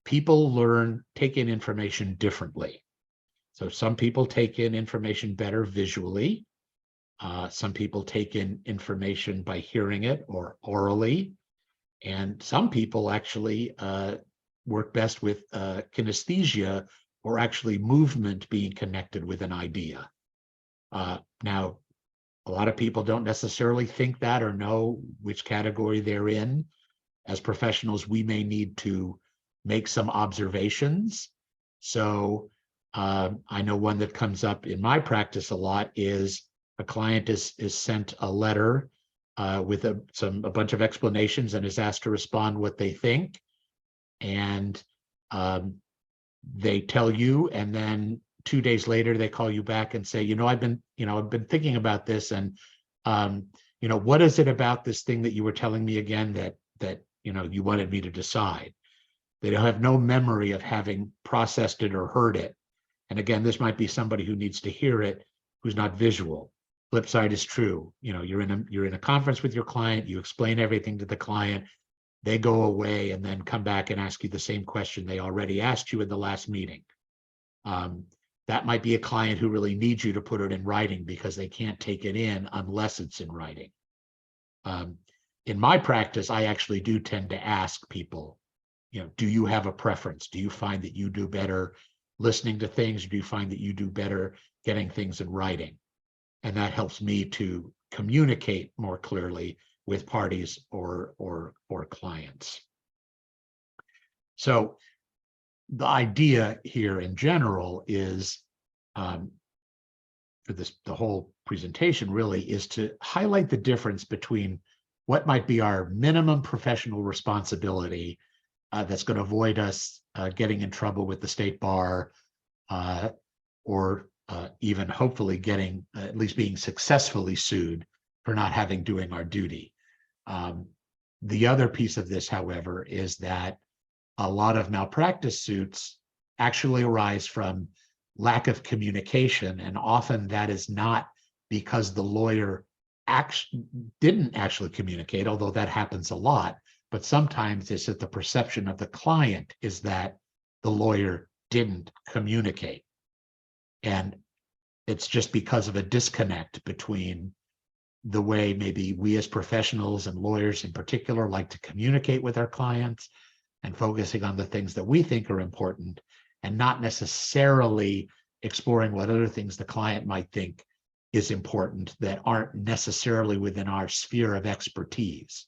People take in information differently. So some people take in information better visually. Some people take in information by hearing it or orally. And some people actually work best with kinesthesia, or actually movement being connected with an idea. Now, a lot of people don't necessarily think that or know which category they're in. As professionals, we may need to make some observations. So I know one that comes up in my practice a lot is a client is sent a letter with a bunch of explanations and is asked to respond what they think. And they tell you, and then 2 days later they call you back and say, I've been thinking about this, and what is it about this thing that you were telling me again that you wanted me to decide? They don't have no memory of having processed it or heard it. And again, this might be somebody who needs to hear it, who's not visual. Flip side is true. You're in a conference with your client, you explain everything to the client, they go away and then come back and ask you the same question they already asked you in the last meeting. That might be a client who really needs you to put it in writing, because they can't take it in unless it's in writing. In my practice, I actually do tend to ask people, do you have a preference? Do you find that you do better listening to things? Or do you find that you do better getting things in writing? And that helps me to communicate more clearly with parties or clients. So the idea here in general is, for the whole presentation really, is to highlight the difference between what might be our minimum professional responsibility that's going to avoid us getting in trouble with the state bar, or even hopefully getting, at least being successfully sued for not doing our duty. The other piece of this, however, is that a lot of malpractice suits actually arise from lack of communication, and often that is not because the lawyer didn't actually communicate, although that happens a lot, but sometimes it's that the perception of the client is that the lawyer didn't communicate. And it's just because of a disconnect between the way maybe we as professionals and lawyers in particular like to communicate with our clients, and focusing on the things that we think are important, and not necessarily exploring what other things the client might think is important that aren't necessarily within our sphere of expertise.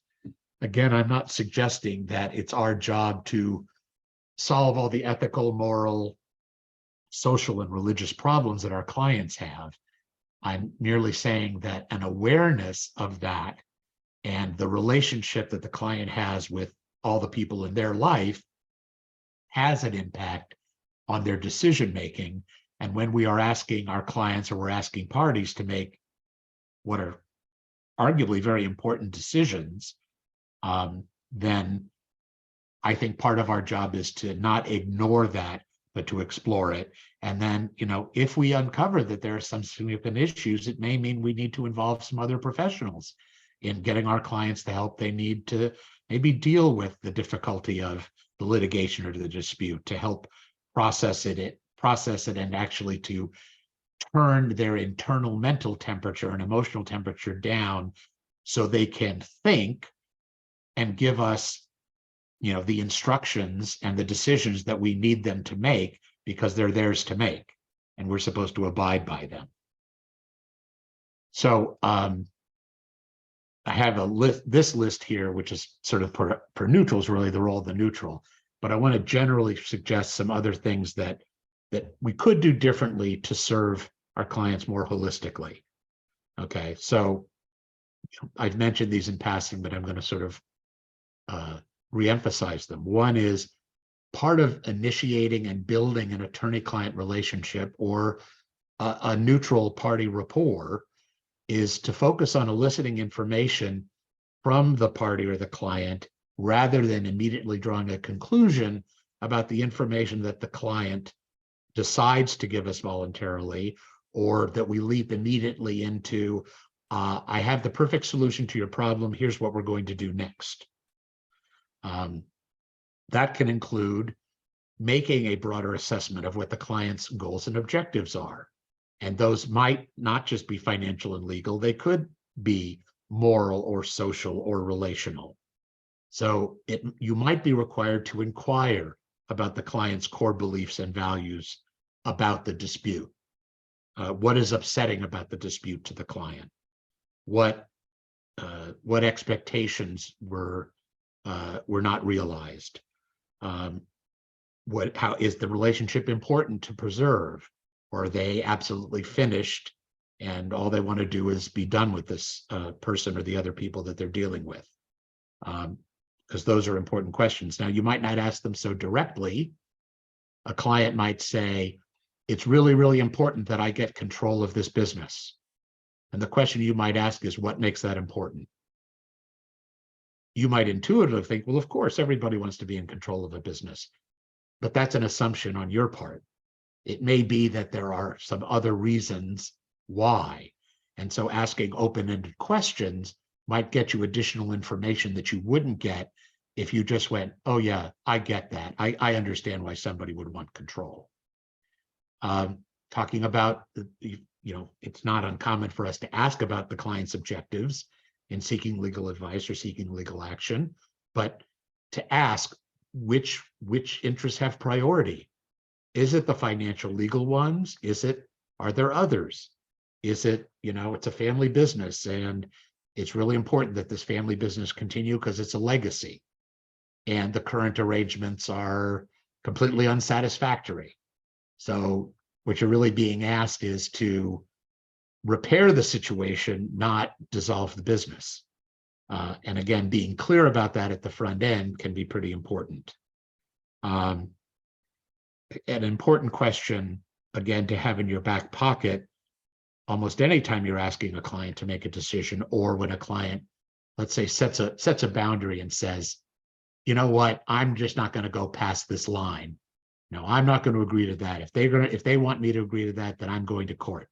Again, I'm not suggesting that it's our job to solve all the ethical, moral, social, and religious problems that our clients have. I'm merely saying that an awareness of that and the relationship that the client has with all the people in their life has an impact on their decision making. And when we are asking our clients, or we're asking parties to make what are arguably very important decisions, then I think part of our job is to not ignore that, but to explore it. And then, if we uncover that there are some significant issues, it may mean we need to involve some other professionals in getting our clients the help they need to maybe deal with the difficulty of the litigation or the dispute, to help process it and actually to turn their internal mental temperature and emotional temperature down so they can think and give us, the instructions and the decisions that we need them to make, because they're theirs to make and we're supposed to abide by them. So I have this list here, which is sort of per neutrals, really the role of the neutral, but I want to generally suggest some other things that we could do differently to serve our clients more holistically. Okay, so I've mentioned these in passing, but I'm going to sort of reemphasize them. One is part of initiating and building an attorney-client relationship or a neutral party rapport is to focus on eliciting information from the party or the client rather than immediately drawing a conclusion about the information that the client decides to give us voluntarily, or that we leap immediately into, I have the perfect solution to your problem, here's what we're going to do next. That can include making a broader assessment of what the client's goals and objectives are. And those might not just be financial and legal, they could be moral or social or relational. So you might be required to inquire about the client's core beliefs and values about the dispute. What is upsetting about the dispute to the client? What expectations were not realized? How is the relationship important to preserve? Or are they absolutely finished and all they want to do is be done with this person or the other people that they're dealing with? Because those are important questions. Now, you might not ask them so directly. A client might say, it's really, really important that I get control of this business. And the question you might ask is, what makes that important? You might intuitively think, well, of course, everybody wants to be in control of a business. But that's an assumption on your part. It may be that there are some other reasons why. And so asking open-ended questions might get you additional information that you wouldn't get if you just went, oh yeah, I get that. I understand why somebody would want control. Talking about, it's not uncommon for us to ask about the client's objectives in seeking legal advice or seeking legal action, but to ask which interests have priority. Is it the financial legal ones? Are there others? Is it, it's a family business and it's really important that this family business continue because it's a legacy and the current arrangements are completely unsatisfactory. So what you're really being asked is to repair the situation, not dissolve the business. And again, being clear about that at the front end can be pretty important. An important question, again, to have in your back pocket almost any time you're asking a client to make a decision, or when a client, let's say, sets a boundary and says, you know what, I'm just not going to go past this line. No, I'm not going to agree to that. If they want me to agree to that, then I'm going to court.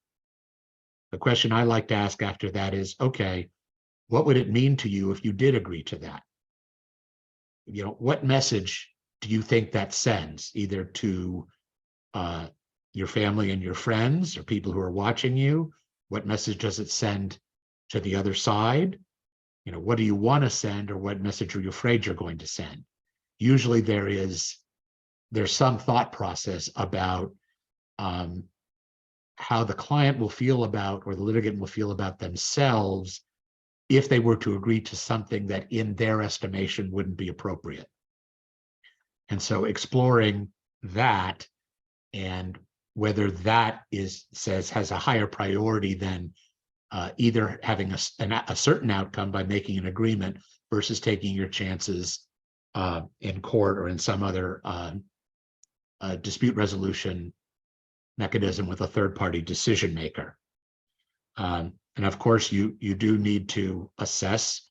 The question I like to ask after that is, okay, what would it mean to you if you did agree to that? What message do you think that sends, either to your family and your friends or people who are watching you? What message does it send to the other side? What do you want to send, or what message are you afraid you're going to send? Usually there's some thought process about how the client will feel about, or the litigant will feel about themselves if they were to agree to something that in their estimation wouldn't be appropriate. And so exploring that, and whether that has a higher priority than either having a certain outcome by making an agreement versus taking your chances in court or in some other dispute resolution mechanism with a third-party decision maker. And of course, you do need to assess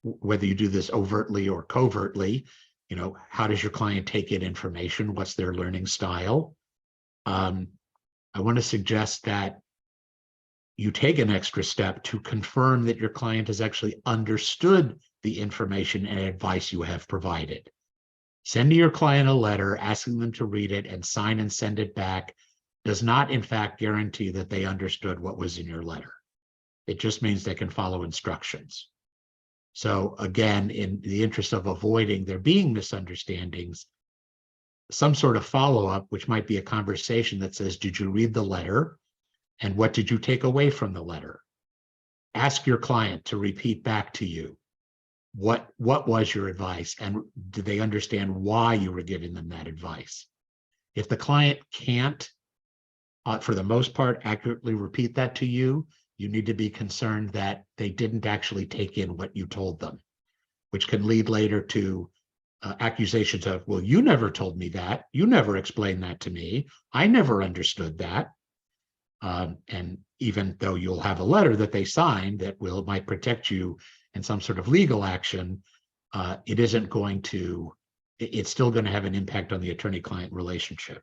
whether you do this overtly or covertly. How does your client take in information? What's their learning style? I want to suggest that you take an extra step to confirm that your client has actually understood the information and advice you have provided. Sending your client a letter, asking them to read it and sign and send it back does not, in fact, guarantee that they understood what was in your letter. It just means they can follow instructions. So again, in the interest of avoiding there being misunderstandings, some sort of follow-up, which might be a conversation that says, did you read the letter? And what did you take away from the letter? Ask your client to repeat back to you what was your advice, and did they understand why you were giving them that advice? If the client can't, for the most part, accurately repeat that to you, you need to be concerned that they didn't actually take in what you told them, which can lead later to accusations of, well, you never told me that. You never explained that to me. I never understood that. And even though you'll have a letter that they signed that might protect you in some sort of legal action, it isn't going to, it's still going to have an impact on the attorney-client relationship.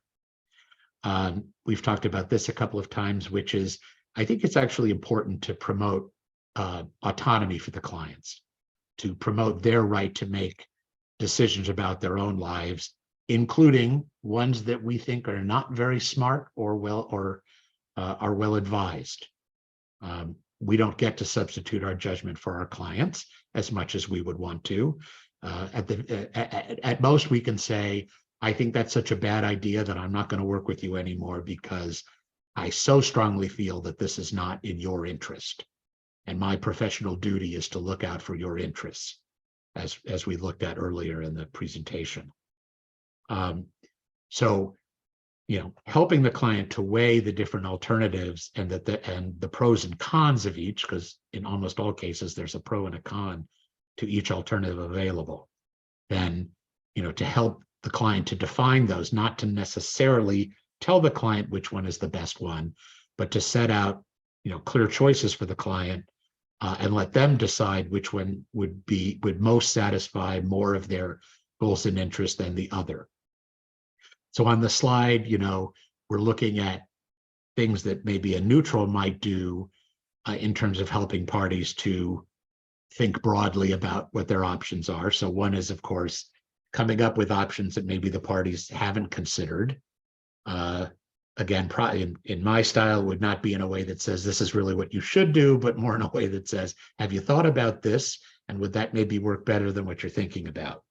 We've talked about this a couple of times, which is, I think it's actually important to promote autonomy for the clients, to promote their right to make decisions about their own lives, including ones that we think are not very smart or are well advised. We don't get to substitute our judgment for our clients as much as we would want to. At most, we can say, I think that's such a bad idea that I'm not going to work with you anymore because I so strongly feel that this is not in your interest. And my professional duty is to look out for your interests, as we looked at earlier in the presentation. So, helping the client to weigh the different alternatives and the pros and cons of each, because in almost all cases, there's a pro and a con to each alternative available. Then, to help the client to define those, not to necessarily tell the client which one is the best one, but to set out, clear choices for the client and let them decide which one would most satisfy more of their goals and interests than the other. So on the slide, we're looking at things that maybe a neutral might do in terms of helping parties to think broadly about what their options are. So one is, of course, coming up with options that maybe the parties haven't considered. Again, in my style, would not be in a way that says this is really what you should do, but more in a way that says, have you thought about this? And would that maybe work better than what you're thinking about?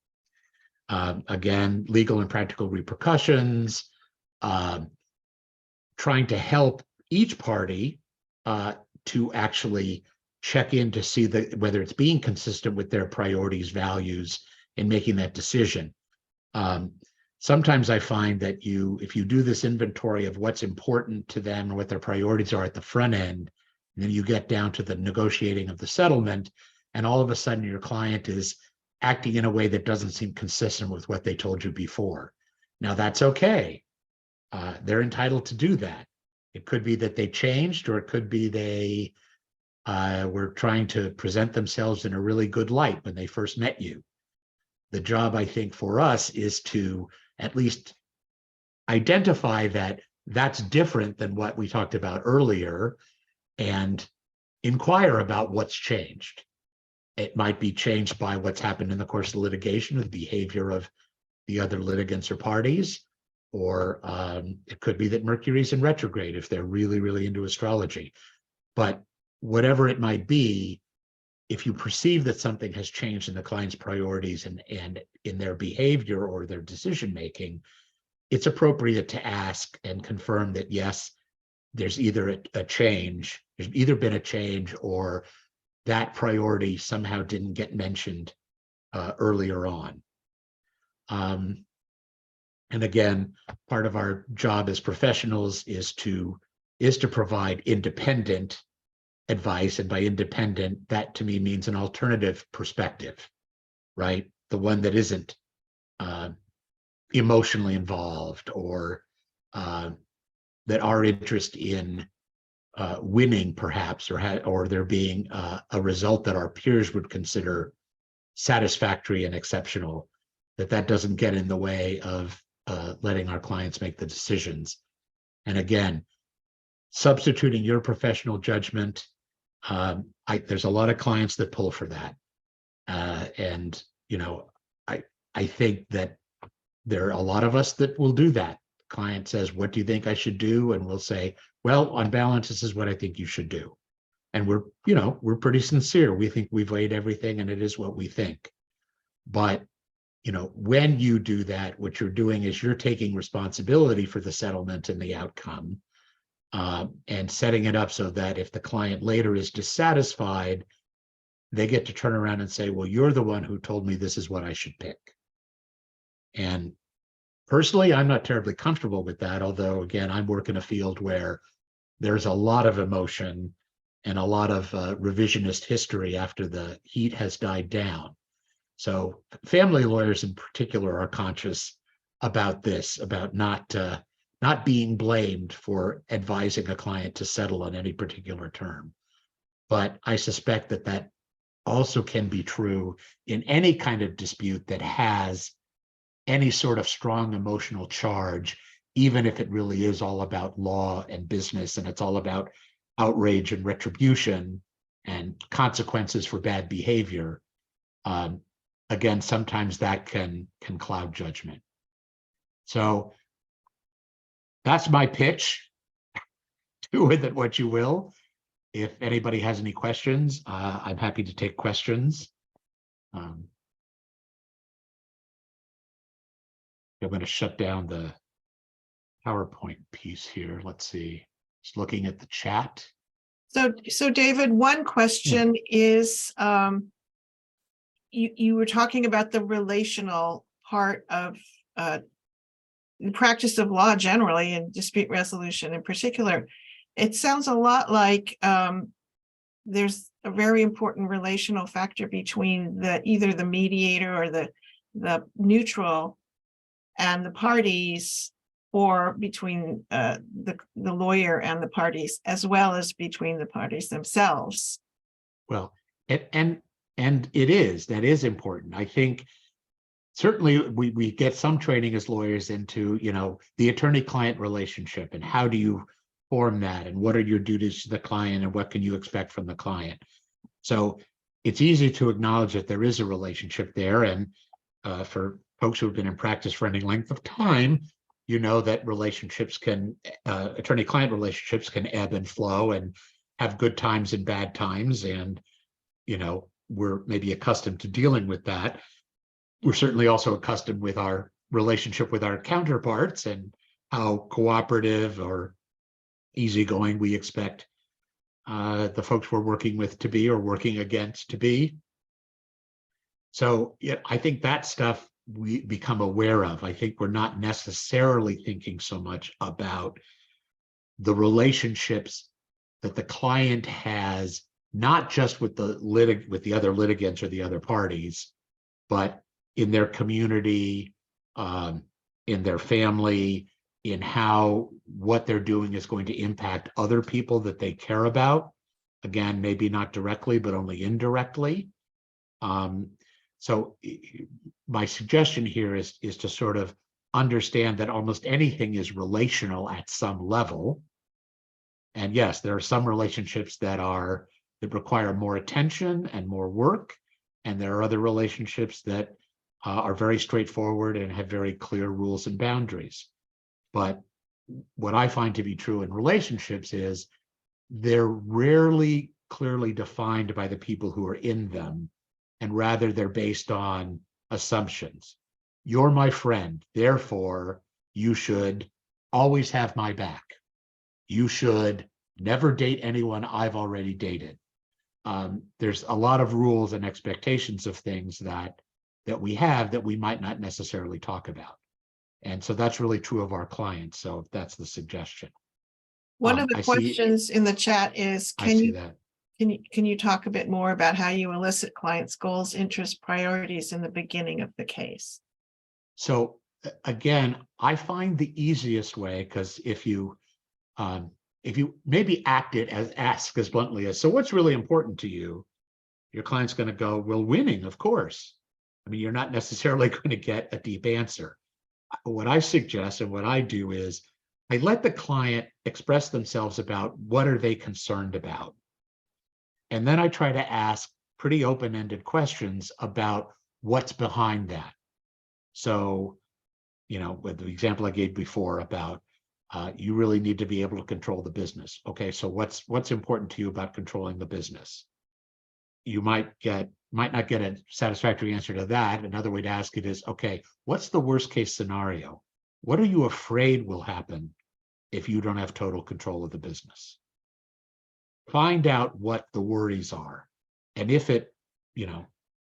Again, legal and practical repercussions, trying to help each party to actually check in to see whether it's being consistent with their priorities, values in making that decision. Sometimes I find that if you do this inventory of what's important to them and what their priorities are at the front end, and then you get down to the negotiating of the settlement, and all of a sudden your client is acting in a way that doesn't seem consistent with what they told you before. Now that's okay. They're entitled to do that. It could be that they changed, or it could be they were trying to present themselves in a really good light when they first met you. The job, I think, for us is to at least identify that that's different than what we talked about earlier and inquire about what's changed. It might be changed by what's happened in the course of litigation, or the behavior of the other litigants or parties, or it could be that Mercury's in retrograde if they're really, really into astrology. But whatever it might be, if you perceive that something has changed in the client's priorities and in their behavior or their decision-making, it's appropriate to ask and confirm that, yes, there's either a change, there's either been a change, or that priority somehow didn't get mentioned earlier on. And again, part of our job as professionals is to provide independent advice, and by independent, that to me means an alternative perspective, right? The one that isn't emotionally involved, or that our interest in winning, perhaps, or there being a result that our peers would consider satisfactory and exceptional, that doesn't get in the way of letting our clients make the decisions. And again, substituting your professional judgment. There's a lot of clients that pull for that. And, you know, I think that there are a lot of us that will do that. Client says, what do you think I should do? And we'll say, well, on balance, this is what I think you should do. And we're, you know, we're pretty sincere. We think we've weighed everything and it is what we think. But, you know, when you do that, what you're doing is you're taking responsibility for the settlement and the outcome, and setting it up so that if the client later is dissatisfied, they get to turn around and say, well, you're the one who told me this is what I should pick. And personally, I'm not terribly comfortable with that, although, again, I work in a field where there's a lot of emotion and a lot of revisionist history after the heat has died down. So family lawyers in particular are conscious about this, about not being blamed for advising a client to settle on any particular term. But I suspect that that also can be true in any kind of dispute that has any sort of strong emotional charge, even if it really is all about law and business and it's all about outrage and retribution and consequences for bad behavior. Again, sometimes that can cloud judgment. So that's my pitch. Do with it what you will. If anybody has any questions, I'm happy to take questions. I'm going to shut down the PowerPoint piece here. Let's see. Just looking at the chat. So David, one question is, you were talking about the relational part of the practice of law generally and dispute resolution in particular. It sounds a lot like there's a very important relational factor between either the mediator or the neutral and the parties, or between the lawyer and the parties, as well as between the parties themselves. Well, and that is important. I think certainly we get some training as lawyers into, you know, the attorney-client relationship and how do you form that and what are your duties to the client and what can you expect from the client. So it's easy to acknowledge that there is a relationship there. And for folks who have been in practice for any length of time, you know that relationships can, attorney-client relationships can ebb and flow and have good times and bad times. And, you know, we're maybe accustomed to dealing with that. We're certainly also accustomed with our relationship with our counterparts and how cooperative or easygoing we expect the folks we're working with to be or working against to be. So yeah, I think that stuff we become aware of. I think we're not necessarily thinking so much about the relationships that the client has, not just with the other litigants or the other parties, but in their community, in their family, in how what they're doing is going to impact other people that they care about. Again, maybe not directly, but only indirectly. So my suggestion here is to sort of understand that almost anything is relational at some level. And yes, there are some relationships that require more attention and more work. And there are other relationships that are very straightforward and have very clear rules and boundaries. But what I find to be true in relationships is they're rarely clearly defined by the people who are in them, and rather they're based on assumptions. You're my friend, therefore you should always have my back. You should never date anyone I've already dated. There's a lot of rules and expectations of things that we have that we might not necessarily talk about. And so that's really true of our clients. So that's the suggestion. One of the questions in the chat is, can you talk a bit more about how you elicit clients' goals, interests, priorities in the beginning of the case? So again, I find the easiest way, because if you maybe ask as bluntly as, so what's really important to you? Your client's going to go, well, winning, of course. I mean, you're not necessarily going to get a deep answer. What I suggest and what I do is I let the client express themselves about what are they concerned about. And then I try to ask pretty open-ended questions about what's behind that. So, with the example I gave before about you really need to be able to control the business. Okay, so what's important to you about controlling the business? You might not get a satisfactory answer to that. Another way to ask it is, okay, what's the worst case scenario? What are you afraid will happen if you don't have total control of the business? Find out what the worries are. And if it,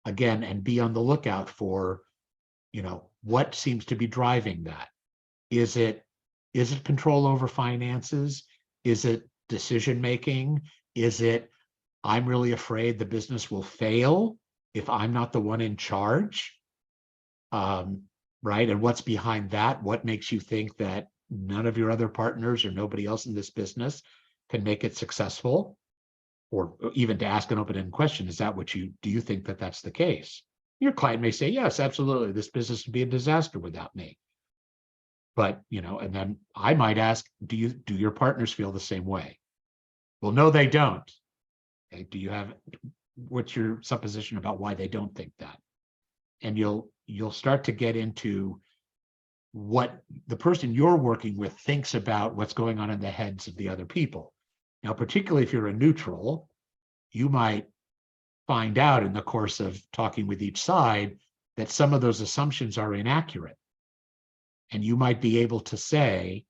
again, and be on the lookout for, what seems to be driving that. Is it control over finances? Is it decision making? Is it, I'm really afraid the business will fail if I'm not the one in charge? Right? And what's behind that? What makes you think that none of your other partners or nobody else in this business can make it successful? Or even to ask an open-ended question, is that do you think that that's the case? Your client may say, yes, absolutely. This business would be a disaster without me. But, and then I might ask, do your partners feel the same way? Well, no, they don't. Okay, what's your supposition about why they don't think that? And you'll start to get into what the person you're working with thinks about what's going on in the heads of the other people. Now, particularly if you're a neutral, you might find out in the course of talking with each side that some of those assumptions are inaccurate. And you might be able to say,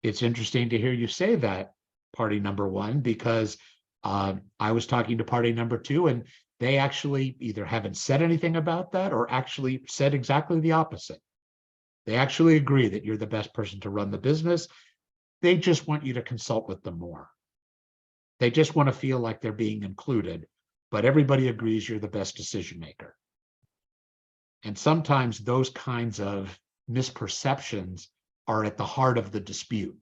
it's interesting to hear you say that, party number one, because I was talking to party number two, and they actually either haven't said anything about that or actually said exactly the opposite. They actually agree that you're the best person to run the business. They just want you to consult with them more. They just want to feel like they're being included, but everybody agrees you're the best decision maker. And sometimes those kinds of misperceptions are at the heart of the dispute.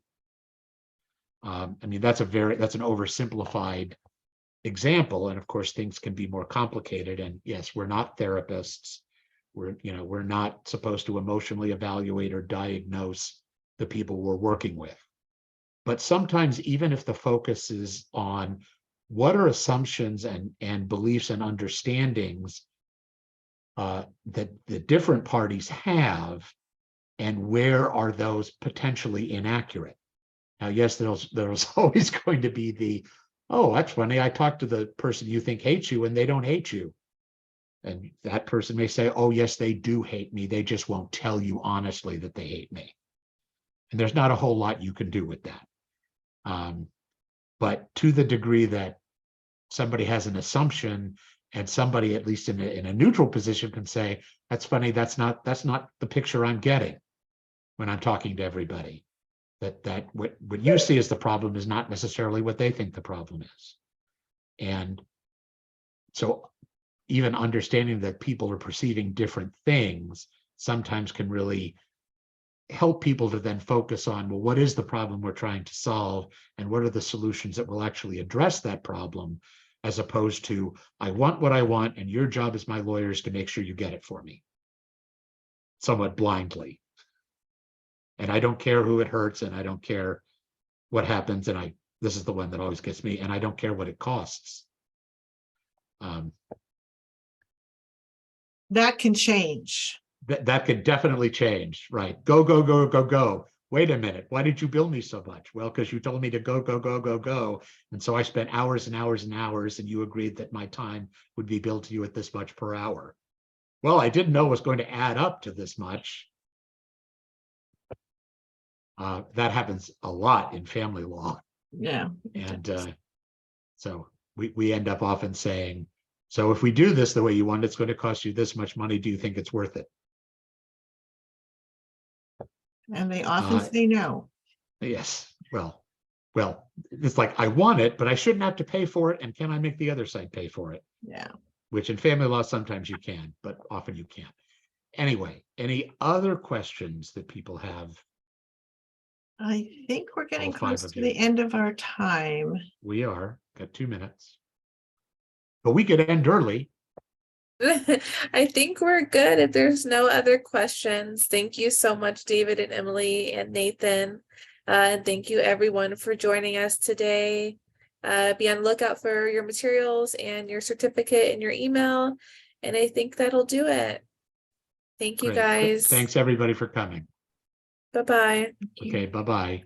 That's an oversimplified example, and of course things can be more complicated. And yes, we're not therapists. We're not supposed to emotionally evaluate or diagnose the people we're working with. But sometimes, even if the focus is on what are assumptions and beliefs and understandings that the different parties have, and where are those potentially inaccurate? Now, yes, there's always going to be the, oh, that's funny, I talked to the person you think hates you and they don't hate you. And that person may say, oh, yes, they do hate me. They just won't tell you honestly that they hate me. And there's not a whole lot you can do with that. But to the degree that somebody has an assumption, and somebody, at least in a neutral position, can say, that's funny, that's not the picture I'm getting when I'm talking to everybody. That what you see as the problem is not necessarily what they think the problem is. And so even understanding that people are perceiving different things sometimes can really help people to then focus on, well, what is the problem we're trying to solve, and what are the solutions that will actually address that problem, as opposed to, I want what I want, and your job as my lawyer is to make sure you get it for me, somewhat blindly. And I don't care who it hurts, and I don't care what happens, and this is the one that always gets me, and I don't care what it costs. That can change. That could definitely change, right? Go, go, go, go, go. Wait a minute, why did you bill me so much? Well, because you told me to go, go, go, go, go. And so I spent hours and hours and hours, and you agreed that my time would be billed to you at this much per hour. Well, I didn't know it was going to add up to this much. That happens a lot in family law. Yeah. And so we end up often saying, so if we do this the way you want, it's going to cost you this much money. Do you think it's worth it? And they often say no. Yes. Well, it's like, I want it, but I shouldn't have to pay for it. And can I make the other side pay for it? Yeah. Which in family law, sometimes you can, but often you can't. Anyway, any other questions that people have? I think we're getting All five close of to you. the end of our time. We are, got 2 minutes. But we could end early. I think we're good if there's no other questions. Thank you so much, David and Emily and Nathan. And thank you everyone for joining us today. Be on the lookout for your materials and your certificate in your email. And I think that'll do it. Thank you Great. guys. Thanks everybody for coming. Bye-bye. Okay, bye-bye.